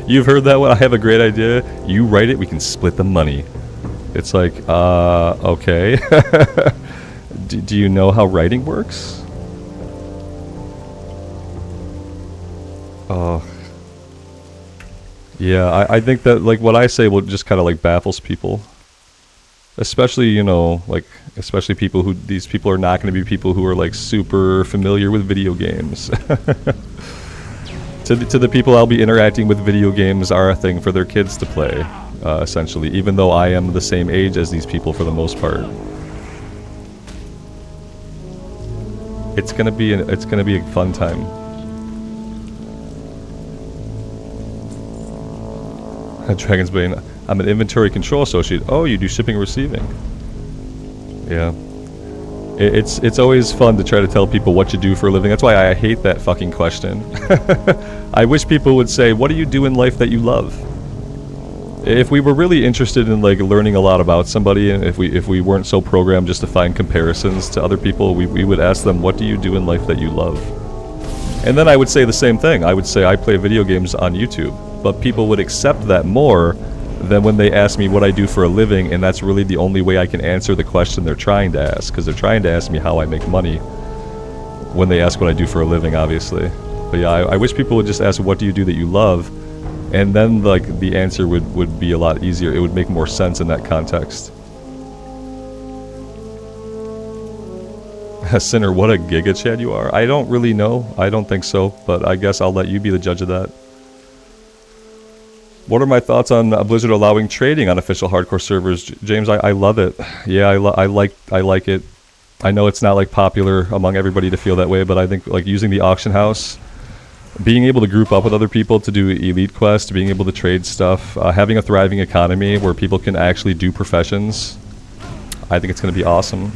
Speaker 1: You've heard that one? I have a great idea. You write it, we can split the money. It's like, okay. Do you know how writing works? Oh. Yeah, I think that, like, what I say will just kind of, like, baffles people. Especially, you know, like, especially people who, these people are not going to be people who are, like, super familiar with video games. To the people I'll be interacting with, video games are a thing for their kids to play, essentially, even though I am the same age as these people for the most part. It's gonna be a fun time. Dragon's Bane. I'm an inventory control associate. Oh, you do shipping and receiving. Yeah. It's always fun to try to tell people what you do for a living. That's why I hate that fucking question. I wish people would say, what do you do in life that you love? If we were really interested in like learning a lot about somebody, and if we weren't so programmed just to find comparisons to other people, we would ask them, what do you do in life that you love? And then I would say the same thing. I would say I play video games on YouTube. But people would accept that more than when they ask me what I do for a living, and that's really the only way I can answer the question they're trying to ask, because they're trying to ask me how I make money when they ask what I do for a living, obviously. But yeah, I wish people would just ask, what do you do that you love? And then like the answer would be a lot easier. It would make more sense in that context. Sinner, what a giga Chad you are. I don't really know. I don't think so, but I guess I'll let you be the judge of that. What are my thoughts on Blizzard allowing trading on official hardcore servers? James, I love it. Yeah, I like it. I know it's not like popular among everybody to feel that way, but I think like using the auction house, being able to group up with other people to do elite quests, being able to trade stuff, having a thriving economy where people can actually do professions, I think it's going to be awesome.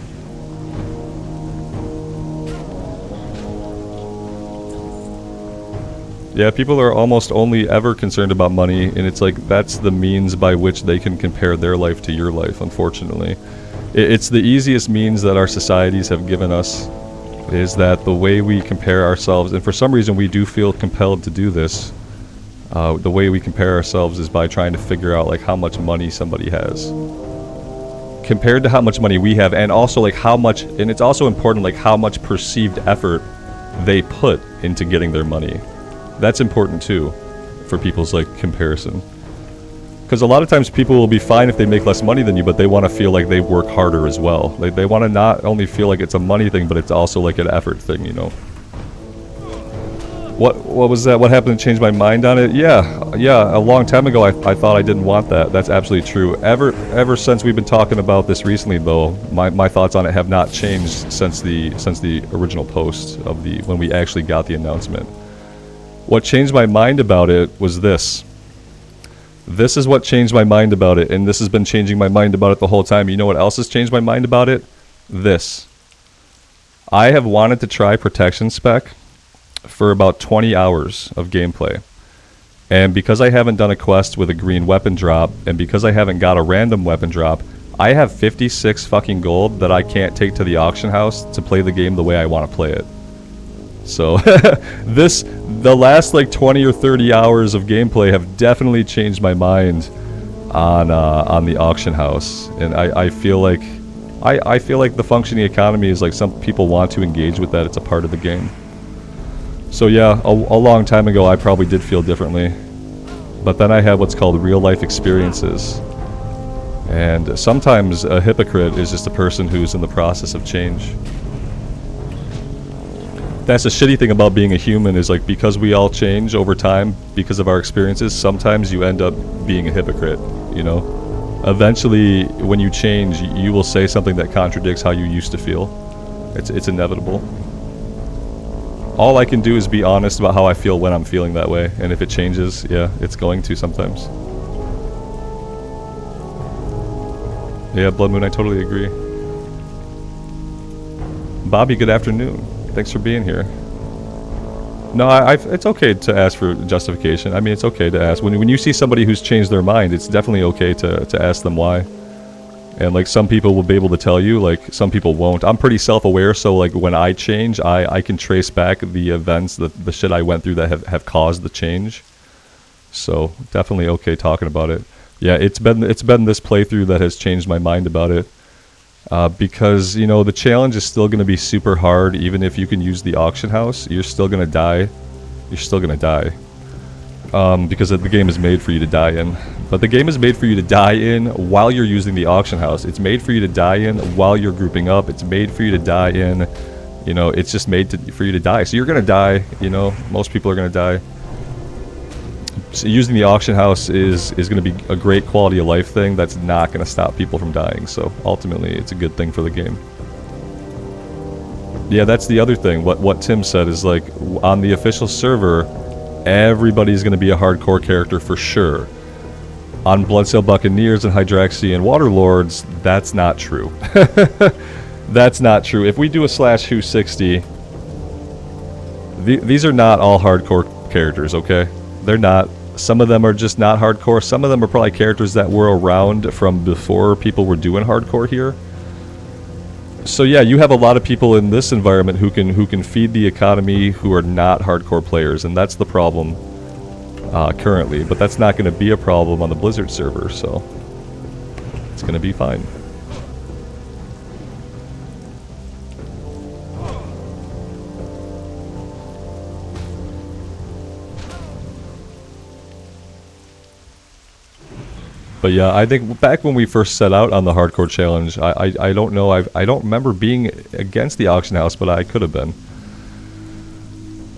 Speaker 1: Yeah, people are almost only ever concerned about money, and it's like that's the means by which they can compare their life to your life, unfortunately. It's the easiest means that our societies have given us, is that the way we compare ourselves, and for some reason we do feel compelled to do this, the way we compare ourselves is by trying to figure out like how much money somebody has. Compared to how much money we have, and also like how much, and it's also important like how much perceived effort they put into getting their money. That's important too, for people's like comparison. Because a lot of times people will be fine if they make less money than you, but they want to feel like they work harder as well. Like they want to not only feel like it's a money thing, but it's also like an effort thing, you know. What was that? What happened to change my mind on it? Yeah, a long time ago I thought I didn't want that. That's absolutely true. Ever since we've been talking about this recently though, my thoughts on it have not changed since the original post of when we actually got the announcement. What changed my mind about it was this. This is what changed my mind about it, and this has been changing my mind about it the whole time. You know what else has changed my mind about it? This. I have wanted to try protection spec for about 20 hours of gameplay. And because I haven't done a quest with a green weapon drop, and because I haven't got a random weapon drop, I have 56 fucking gold that I can't take to the auction house to play the game the way I want to play it. So, the last like 20 or 30 hours of gameplay have definitely changed my mind on the auction house. And I feel like, I feel like the functioning economy is like some people want to engage with that. It's a part of the game. So yeah, a long time ago I probably did feel differently. But then I had what's called real life experiences. And sometimes a hypocrite is just a person who's in the process of change. That's the shitty thing about being a human, is like, because we all change over time because of our experiences, sometimes you end up being a hypocrite, you know? Eventually, when you change, you will say something that contradicts how you used to feel. It's inevitable. All I can do is be honest about how I feel when I'm feeling that way, and if it changes, yeah, it's going to sometimes. Yeah, Blood Moon, I totally agree. Bobby, good afternoon. Thanks for being here. No, it's okay to ask for justification. I mean, it's okay to ask. When you see somebody who's changed their mind, it's definitely okay to ask them why. And like, some people will be able to tell you, like some people won't. I'm pretty self-aware, so like when I change, I can trace back the events, the shit I went through that have caused the change. So definitely okay talking about it. Yeah, it's been this playthrough that has changed my mind about it. Because, you know, the challenge is still going to be super hard. Even if you can use the auction house, you're still going to die. You're still going to die. Because the game is made for you to die in. But the game is made for you to die in while you're using the auction house. It's made for you to die in while you're grouping up. It's made for you to die in, you know, it's just made for you to die. So you're going to die, you know, most people are going to die. So using the auction house is going to be a great quality of life thing that's not going to stop people from dying. So ultimately, it's a good thing for the game. Yeah, that's the other thing. What Tim said is, like, on the official server, everybody's going to be a hardcore character for sure. On Bloodsail Buccaneers and Hydraxi and Waterlords, that's not true. That's not true. If we do a /who 60, these are not all hardcore characters, okay? They're not. Some of them are just not hardcore. Some of them are probably characters that were around from before people were doing hardcore here. So yeah, you have a lot of people in this environment who can feed the economy who are not hardcore players, and that's the problem currently. But that's not going to be a problem on the Blizzard server, so it's going to be fine. But yeah, I think back when we first set out on the hardcore challenge, I don't know, I don't remember being against the auction house, but I could have been.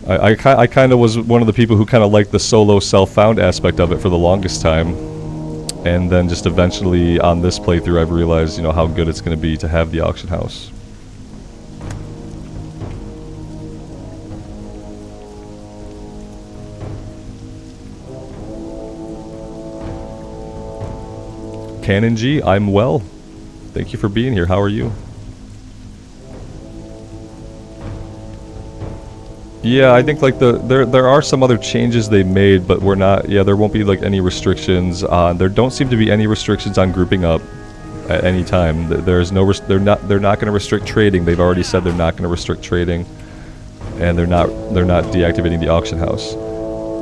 Speaker 1: I kind of was one of the people who kind of liked the solo self-found aspect of it for the longest time. And then just eventually on this playthrough I've realized, you know, how good it's going to be to have the auction house. Canon G, I'm well. Thank you for being here. How are you? Yeah, I think like there are some other changes they made, but we're not. Yeah, there won't be like any restrictions on. There don't seem to be any restrictions on grouping up at any time. There's no. They're not going to restrict trading. They've already said they're not going to restrict trading, and they're not deactivating the auction house.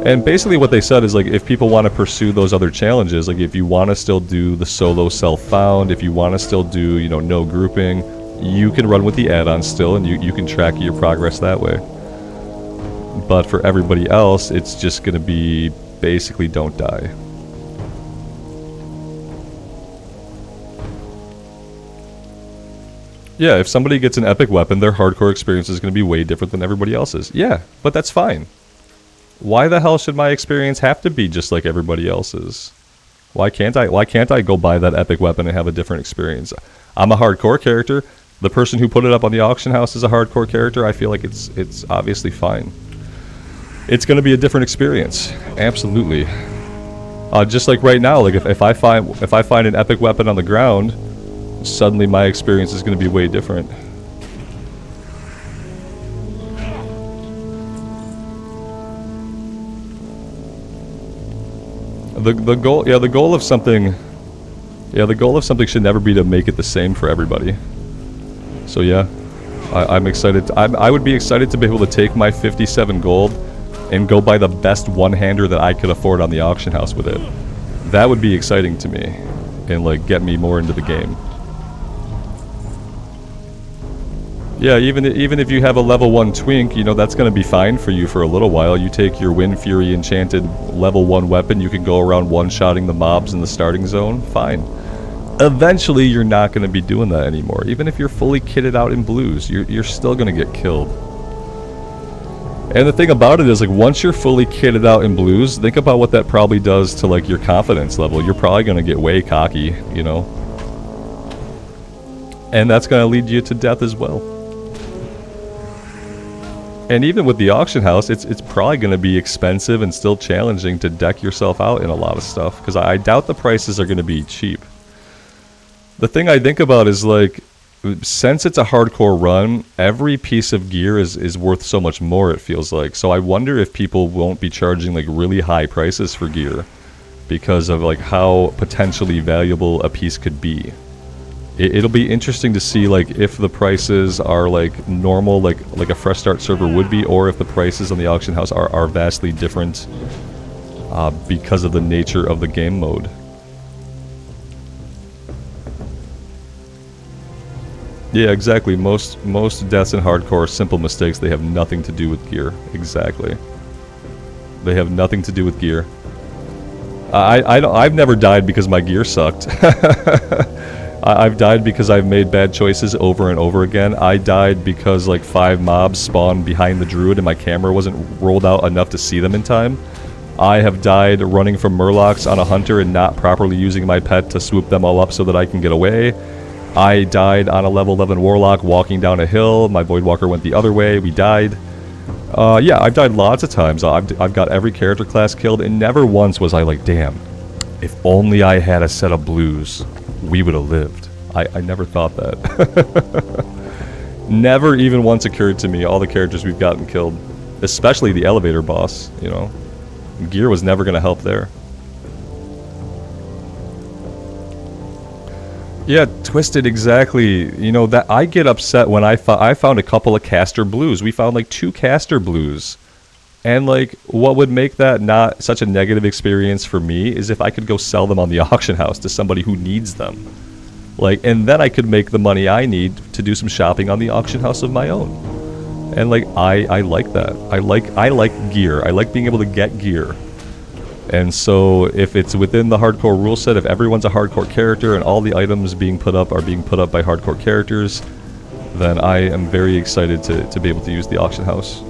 Speaker 1: And basically what they said is, like, if people want to pursue those other challenges, like if you want to still do the solo self-found, if you want to still do, you know, no grouping, you can run with the add-ons still, and you can track your progress that way. But for everybody else, it's just going to be basically don't die. Yeah, if somebody gets an epic weapon, their hardcore experience is going to be way different than everybody else's. Yeah, but that's fine. Why the hell should my experience have to be just like everybody else's? Why can't I go buy that epic weapon and have a different experience? I'm a hardcore character. The person who put it up on the auction house is a hardcore character. I feel like it's obviously fine. It's going to be a different experience. Absolutely. Just like right now, like if I find an epic weapon on the ground, suddenly my experience is going to be way different. The goal of something should never be to make it the same for everybody. So yeah, I'm excited. I would be excited to be able to take my 57 gold and go buy the best one-hander that I could afford on the auction house with it. That would be exciting to me, and like get me more into the game. Yeah, even if you have a level 1 twink, you know, that's going to be fine for you for a little while. You take your Wind Fury enchanted level 1 weapon, you can go around one-shotting the mobs in the starting zone, fine. Eventually, you're not going to be doing that anymore. Even if you're fully kitted out in blues, you're still going to get killed. And the thing about it is, like, once you're fully kitted out in blues, think about what that probably does to, like, your confidence level. You're probably going to get way cocky, you know? And that's going to lead you to death as well. And even with the auction house, it's probably going to be expensive and still challenging to deck yourself out in a lot of stuff, because I doubt the prices are going to be cheap. The thing I think about is, like, since it's a hardcore run, every piece of gear is worth so much more, it feels like. So I wonder if people won't be charging, like, really high prices for gear because of, like, how potentially valuable a piece could be. It'll be interesting to see, like, if the prices are, like, normal, like a fresh start server would be, or if the prices on the auction house are vastly different because of the nature of the game mode. Yeah, exactly. Most deaths in hardcore are simple mistakes. They have nothing to do with gear. Exactly. They have nothing to do with gear. I've never died because my gear sucked. I've died because I've made bad choices over and over again. I died because, like, 5 mobs spawned behind the druid and my camera wasn't rolled out enough to see them in time. I have died running from murlocs on a hunter and not properly using my pet to swoop them all up so that I can get away. I died on a level 11 warlock walking down a hill. My voidwalker went the other way. We died. Yeah, I've died lots of times. I've got every character class killed, and never once was I like, damn, if only I had a set of blues, we would have lived. I never thought that. Never even once occurred to me all the characters we've gotten killed. Especially the elevator boss, you know. Gear was never going to help there. Yeah, Twisted, exactly. You know, that I get upset when I found a couple of caster blues. We found like 2 caster blues. And, like, what would make that not such a negative experience for me is if I could go sell them on the auction house to somebody who needs them. Like, and then I could make the money I need to do some shopping on the auction house of my own. And, like, I like that. I like gear. I like being able to get gear. And so if it's within the hardcore rule set, if everyone's a hardcore character and all the items being put up are being put up by hardcore characters, then I am very excited to be able to use the auction house.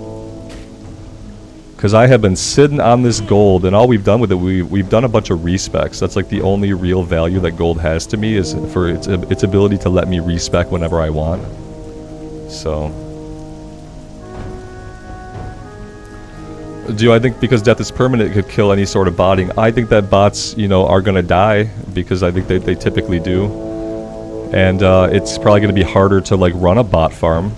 Speaker 1: Because I have been sitting on this gold, and all we've done with it, we've done a bunch of respecs. That's like the only real value that gold has to me, is for its ability to let me respec whenever I want. So, do I think because death is permanent it could kill any sort of botting? I think that bots, you know, are going to die, because I think they typically do. And it's probably going to be harder to, like, run a bot farm,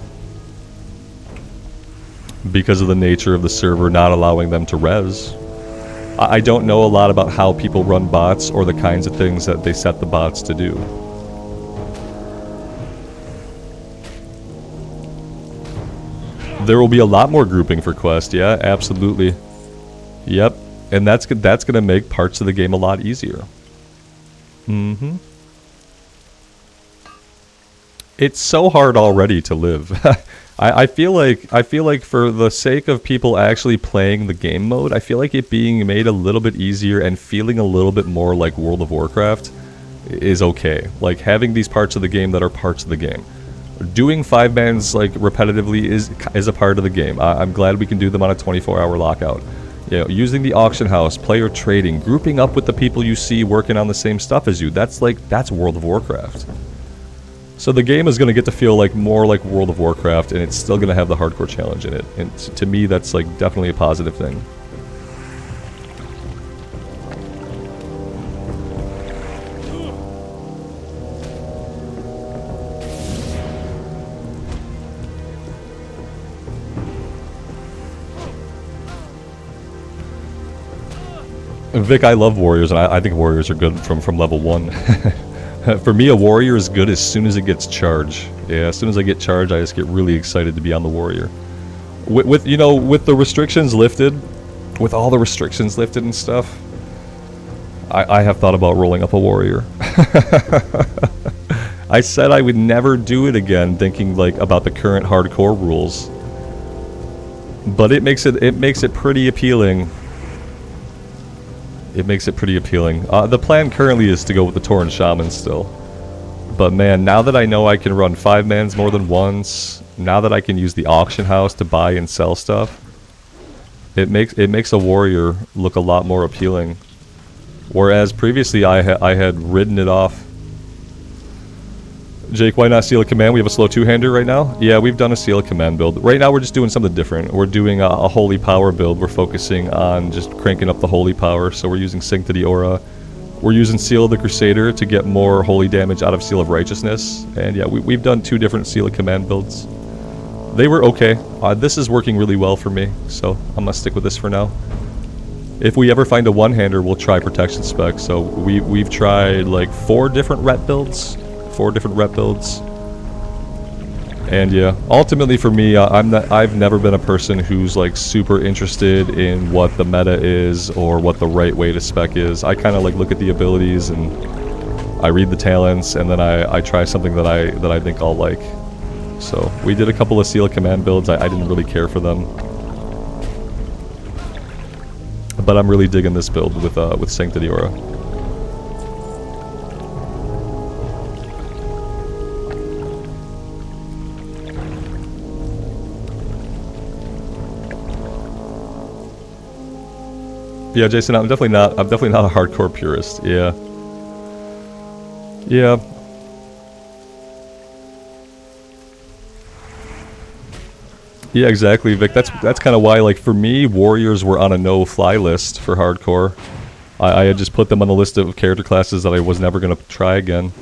Speaker 1: because of the nature of the server not allowing them to res. I don't know a lot about how people run bots or the kinds of things that they set the bots to do. There will be a lot more grouping for Quest, yeah, absolutely. Yep, and that's going to make parts of the game a lot easier. Mm-hmm. It's so hard already to live. I feel like for the sake of people actually playing the game mode, I feel like it being made a little bit easier and feeling a little bit more like World of Warcraft is okay. Like, having these parts of the game that are parts of the game. Doing 5-mans, like, repetitively is a part of the game. I'm glad we can do them on a 24-hour lockout. You know, using the auction house, player trading, grouping up with the people you see working on the same stuff as you, that's World of Warcraft. So the game is going to get to feel like more like World of Warcraft, and it's still going to have the hardcore challenge in it. And to me, that's, like, definitely a positive thing. Vic, I love warriors, and I think warriors are good from level 1. For me, a warrior is good as soon as it gets charge. Yeah, as soon as I get charge, I just get really excited to be on the warrior. With you know, with the restrictions lifted, with all the restrictions lifted and stuff, I have thought about rolling up a warrior. I said I would never do it again, thinking like about the current hardcore rules. But it makes it pretty appealing. It makes it pretty appealing. The plan currently is to go with the Tauren Shaman still. But man, now that I know I can run 5-mans more than once, now that I can use the auction house to buy and sell stuff, it makes a warrior look a lot more appealing. Whereas previously I had ridden it off. Jake, why not Seal of Command? We have a slow 2-hander right now. Yeah, we've done a Seal of Command build. Right now we're just doing something different. We're doing a Holy Power build. We're focusing on just cranking up the Holy Power. So we're using Sanctity Aura. We're using Seal of the Crusader to get more holy damage out of Seal of Righteousness. And yeah, we've done 2 different Seal of Command builds. They were okay. This is working really well for me, so I'm gonna stick with this for now. If we ever find a 1-hander, we'll try Protection Spec. So we've tried like 4 different rep builds. 4 different rep builds. And yeah, ultimately for me, I've never been a person who's like super interested in what the meta is or what the right way to spec is. I kind of like look at the abilities and I read the talents, and then I try something that I think I'll like. So we did a couple of Seal of Command builds. I didn't really care for them, but I'm really digging this build with Sanctity Aura. Yeah, Jason, I'm definitely not a hardcore purist. Yeah. Yeah. Yeah, exactly, Vic. That's kind of why, like, for me, warriors were on a no-fly list for hardcore. I had just put them on the list of character classes that I was never going to try again.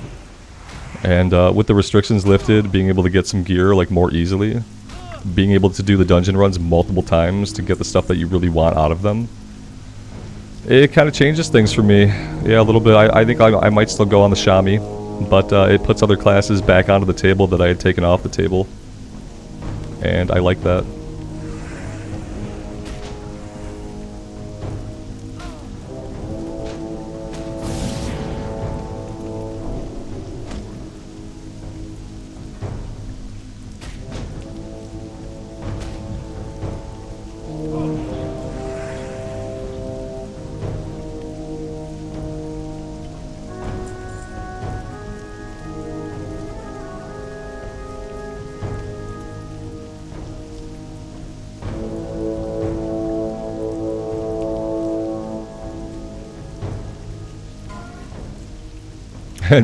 Speaker 1: And with the restrictions lifted, being able to get some gear, like, more easily, being able to do the dungeon runs multiple times to get the stuff that you really want out of them, it kind of changes things for me. Yeah, a little bit. I think I might still go on the Shami, but it puts other classes back onto the table that I had taken off the table. And I like that.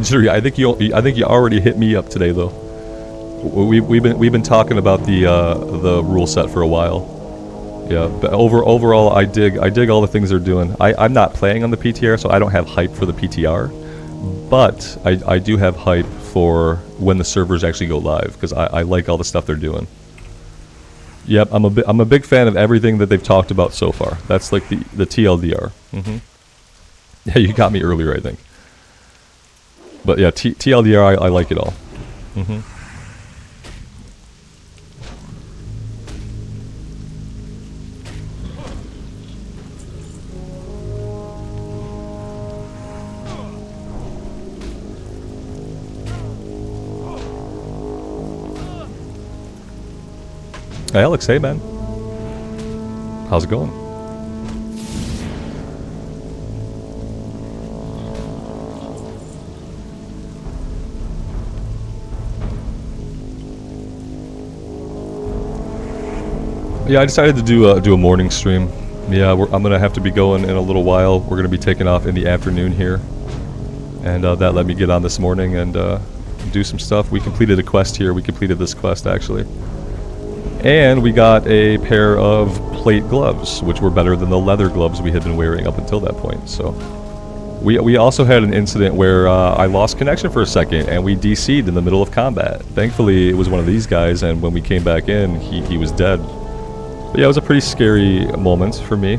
Speaker 1: Jerry, I think you already hit me up today though. We've been talking about the rule set for a while. Yeah, but overall I dig all the things they're doing. I'm not playing on the PTR, so I don't have hype for the PTR, but I do have hype for when the servers actually go live, because I like all the stuff they're doing. Yep, I'm a big fan of everything that they've talked about so far. That's like the TLDR. Yeah, you got me earlier, I think. But yeah, TLDR, I like it all. Hey Alex, hey man. How's it going? Yeah, I decided to do a morning stream. Yeah, I'm gonna have to be going in a little while. We're gonna be taking off in the afternoon here, and that let me get on this morning and do some stuff. We completed a quest here. We completed this quest actually, and we got a pair of plate gloves, which were better than the leather gloves we had been wearing up until that point. So we also had an incident where I lost connection for a second, and we DC'd in the middle of combat. Thankfully, it was one of these guys, and when we came back in, he was dead. But yeah, it was a pretty scary moment for me.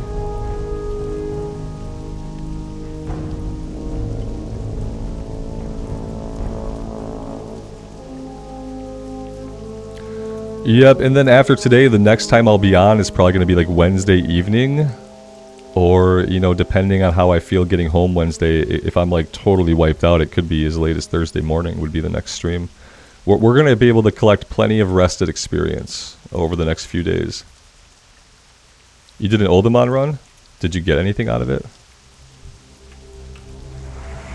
Speaker 1: Yep, and then after today, the next time I'll be on is probably going to be like Wednesday evening. Or, you know, depending on how I feel getting home Wednesday, if I'm like totally wiped out, it could be as late as Thursday morning would be the next stream. We're going to be able to collect plenty of rested experience over the next few days. You did an Oldemon run? Did you get anything out of it?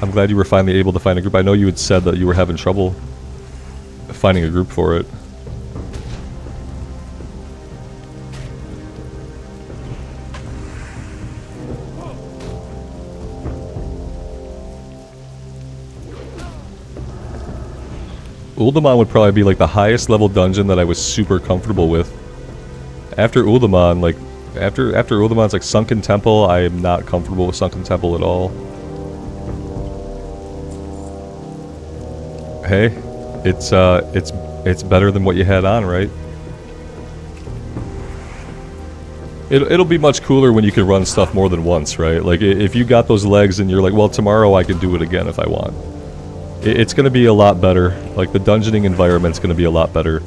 Speaker 1: I'm glad you were finally able to find a group. I know you had said that you were having trouble finding a group for it. Uldamon would probably be like the highest level dungeon that I was super comfortable with. After Uldamon, like after Uldamon's like Sunken Temple, I am not comfortable with Sunken Temple at all. Hey, it's better than what you had on, right? It'll be much cooler when you can run stuff more than once, right? Like if you got those legs and you're like, well, tomorrow I can do it again if I want. It's going to be a lot better. Like the dungeoning environment's going to be a lot better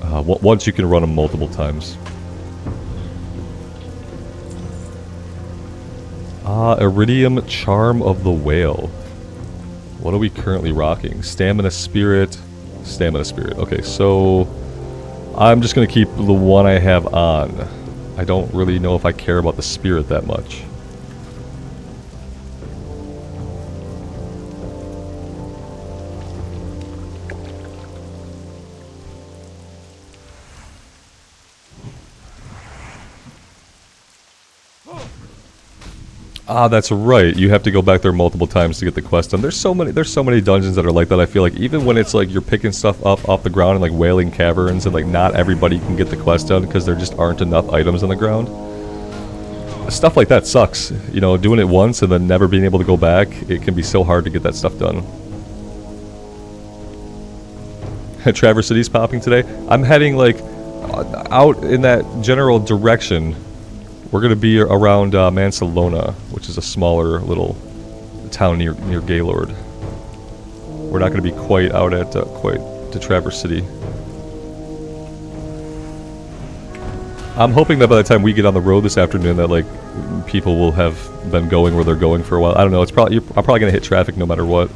Speaker 1: once you can run them multiple times. Iridium Charm of the Whale. What are we currently rocking? Stamina Spirit. Stamina Spirit. Okay, so I'm just going to keep the one I have on. I don't really know if I care about the Spirit that much. Ah, that's right. You have to go back there multiple times to get the quest done. There's so many dungeons that are like that. I feel like even when it's like you're picking stuff up off the ground in like Wailing Caverns and like not everybody can get the quest done because there just aren't enough items on the ground. Stuff like that sucks. You know, doing it once and then never being able to go back, it can be so hard to get that stuff done. Traverse City's popping today. I'm heading like out in that general direction. We're going to be around Mansalona, which is a smaller little town near Gaylord. We're not going to be quite out at quite to Traverse City. I'm hoping that by the time we get on the road this afternoon that like people will have been going where they're going for a while. I don't know. I'm probably going to hit traffic no matter what.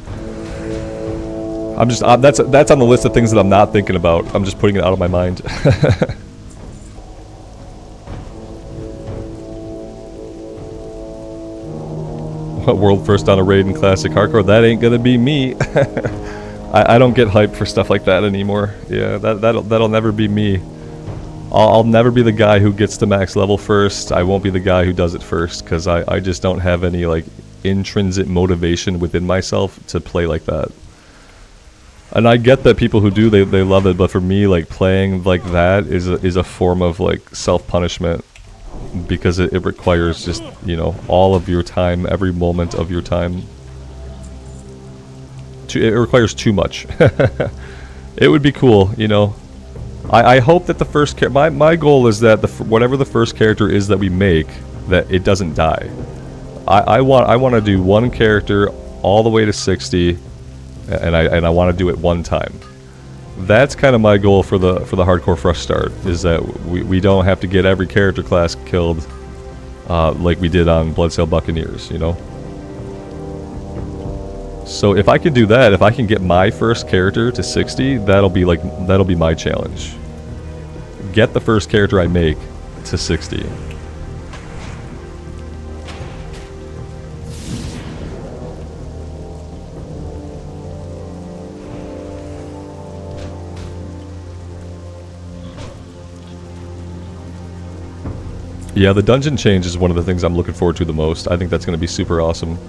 Speaker 1: That's on the list of things that I'm not thinking about. I'm just putting it out of my mind. World first on a raid in Classic Hardcore, that ain't gonna be me. I don't get hyped for stuff like that anymore. Yeah, that'll never be me. I'll never be the guy who gets to max level first. I won't be the guy who does it first, because I just don't have any like intrinsic motivation within myself to play like that. And I get that people who do, they love it, but for me, like playing like that is a form of like self-punishment. Because it requires just, you know, all of your time, every moment of your time. It requires too much. It would be cool, you know. I hope that the first my goal is that whatever the first character is that we make, that it doesn't die. I want to do one character all the way to 60, and I want to do it one time. That's kind of my goal for the hardcore fresh start, is that we don't have to get every character class killed like we did on Bloodsail Buccaneers, you know. So if I can do that, if I can get my first character to 60, that'll be my challenge. Get the first character I make to 60. Yeah, the dungeon change is one of the things I'm looking forward to the most. I think that's going to be super awesome.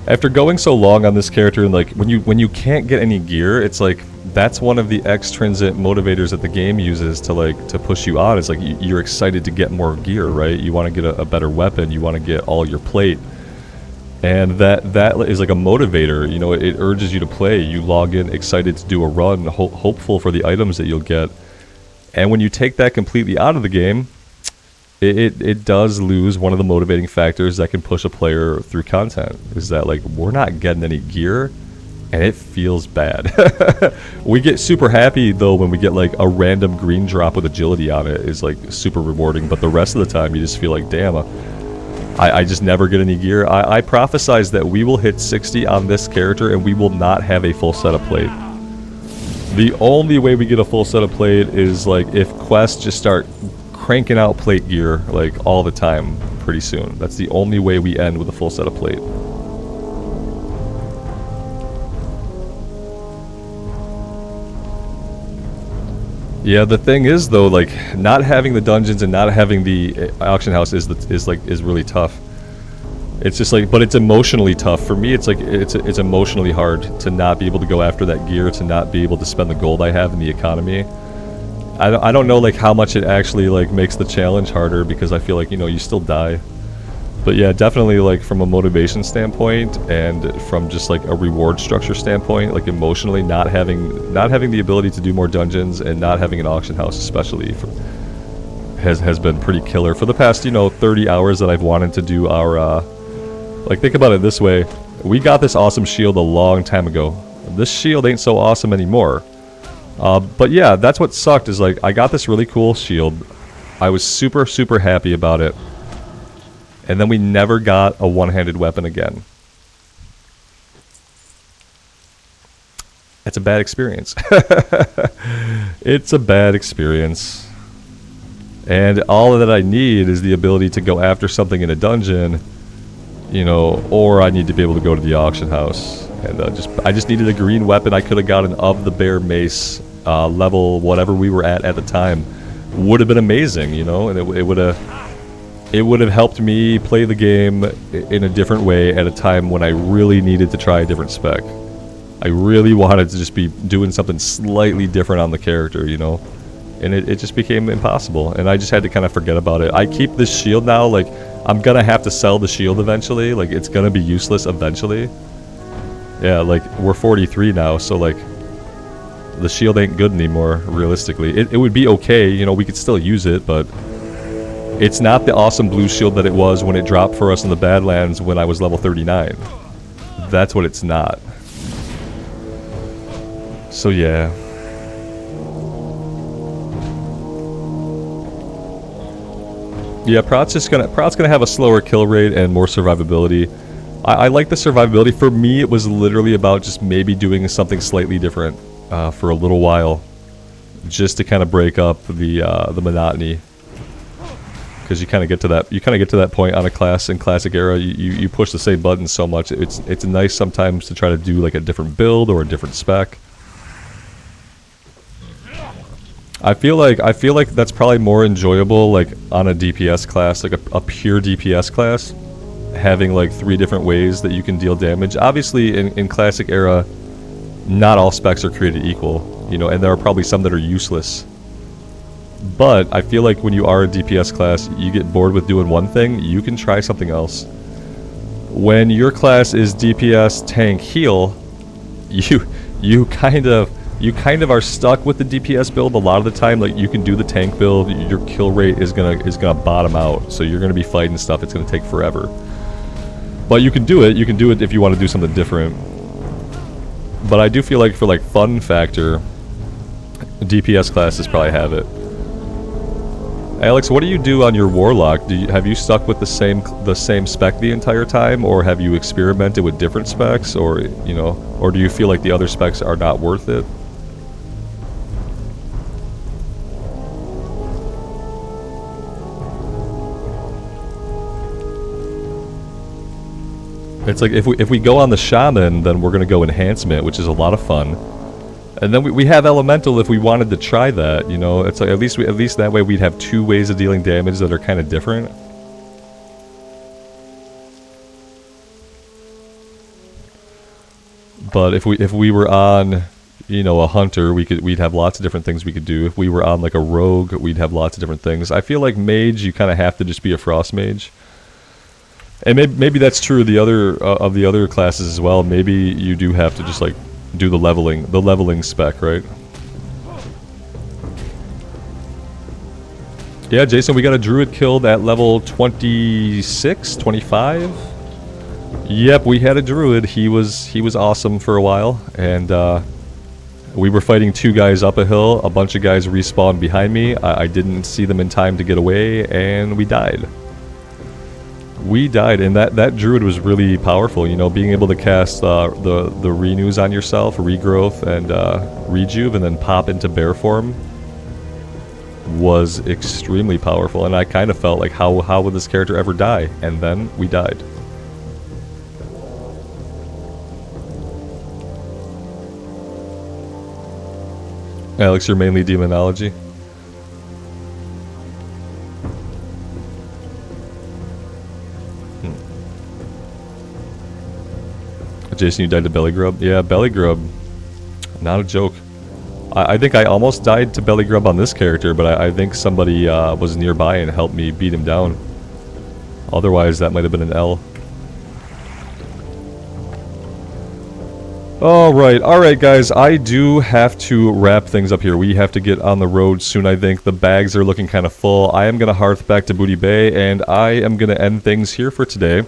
Speaker 1: After going so long on this character, and like when you can't get any gear, it's like that's one of the extrinsic motivators that the game uses to push you on. It's like you're excited to get more gear, right? You want to get a better weapon. You want to get all your plate, and that is like a motivator. You know, it urges you to play. You log in excited to do a run, hopeful for the items that you'll get. And when you take that completely out of the game, it does lose one of the motivating factors that can push a player through content. Is that like we're not getting any gear, and it feels bad. We get super happy though when we get like a random green drop with agility on it is like super rewarding, but the rest of the time you just feel like, damn, I just never get any gear. I prophesize that we will hit 60 on this character and we will not have a full set of plate. The only way we get a full set of plate is like if quests just start cranking out plate gear like all the time pretty soon. That's the only way we end with a full set of plate. Yeah, the thing is though, like not having the dungeons and not having the auction house is really tough. It's just like, but it's emotionally tough for me. It's like it's emotionally hard to not be able to go after that gear, to not be able to spend the gold I have in the economy. I don't know like how much it actually like makes the challenge harder, because I feel like, you know, you still die. But yeah, definitely like from a motivation standpoint and from just like a reward structure standpoint, like emotionally not having the ability to do more dungeons and not having an auction house especially has been pretty killer for the past, you know, 30 hours that I've wanted to do our like, think about it this way. We got this awesome shield a long time ago. This shield ain't so awesome anymore. But yeah, that's what sucked, is like I got this really cool shield. I was super, super happy about it. And then we never got a one-handed weapon again. It's a bad experience. It's a bad experience. And all that I need is the ability to go after something in a dungeon, you know, or I need to be able to go to the auction house. And I just needed a green weapon. I could have gotten of the bear mace level, whatever we were at the time. Would have been amazing, you know, and it would have helped me play the game in a different way at a time when I really needed to try a different spec. I really wanted to just be doing something slightly different on the character, you know? And it just became impossible, and I just had to kind of forget about it. I keep this shield now, like, I'm gonna have to sell the shield eventually, like, it's gonna be useless eventually. Yeah, like, we're 43 now, so, like, the shield ain't good anymore, realistically. It would be okay, you know, we could still use it, but it's not the awesome blue shield that it was when it dropped for us in the Badlands when I was level 39. That's what it's not. So yeah. Yeah, Prot's gonna have a slower kill rate and more survivability. I like the survivability. For me, it was literally about just maybe doing something slightly different for a little while, just to kind of break up the monotony. Because you kind of get to that point on a class in classic era. You push the same button so much. It's nice sometimes to try to do like a different build or a different spec. I feel like that's probably more enjoyable like on a DPS class, like a pure DPS class, having like 3 different ways that you can deal damage. Obviously in classic era, not all specs are created equal, you know, and there are probably some that are useless. But I feel like when you are a DPS class, you get bored with doing one thing, you can try something else. When your class is DPS, tank, heal, you kind of are stuck with the DPS build a lot of the time. Like, you can do the tank build, your kill rate is gonna bottom out, so you're gonna be fighting stuff. It's gonna take forever. But you can do it. You can do it if you want to do something different. But I do feel like for like fun factor, DPS classes probably have it. Alex, what do you do on your Warlock? Have you stuck with the same spec the entire time, or have you experimented with different specs, or you know, or do you feel like the other specs are not worth it? It's like if we go on the Shaman, then we're gonna go Enhancement, which is a lot of fun. And then we have Elemental if we wanted to try that, you know. It's like at least that way we'd have 2 ways of dealing damage that are kind of different. But if we were on, you know, a Hunter, we'd have lots of different things we could do. If we were on like a Rogue, we'd have lots of different things. I feel like Mage, you kind of have to just be a Frost Mage. And maybe that's true of the other classes as well. Maybe you do have to just like do the leveling spec, right? Yeah, Jason, we got a druid killed at level 26, 25. Yep, we had a druid. He was awesome for a while, and we were fighting 2 guys up a hill. A bunch of guys respawned behind me. I didn't see them in time to get away, and we died. We died, and that druid was really powerful. You know, being able to cast the renews on yourself, regrowth, and rejuve, and then pop into bear form was extremely powerful. And I kind of felt like, how would this character ever die? And then we died. Alex, you're mainly demonology. Jason, you died to belly grub? Yeah, belly grub. Not a joke. I think I almost died to belly grub on this character, but I think somebody was nearby and helped me beat him down. Otherwise, that might have been an L. Alright guys, I do have to wrap things up here. We have to get on the road soon, I think. The bags are looking kind of full. I am going to hearth back to Booty Bay, and I am going to end things here for today.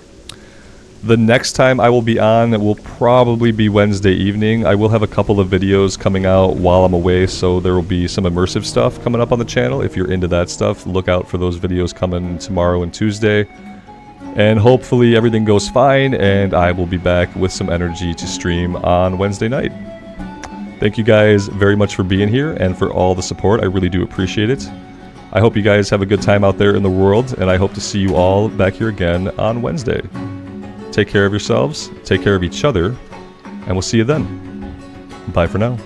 Speaker 1: The next time I will be on will probably be Wednesday evening. I will have a couple of videos coming out while I'm away, so there will be some immersive stuff coming up on the channel. If you're into that stuff, look out for those videos coming tomorrow and Tuesday. And hopefully everything goes fine, and I will be back with some energy to stream on Wednesday night. Thank you guys very much for being here and for all the support. I really do appreciate it. I hope you guys have a good time out there in the world, and I hope to see you all back here again on Wednesday. Take care of yourselves, take care of each other, and we'll see you then. Bye for now.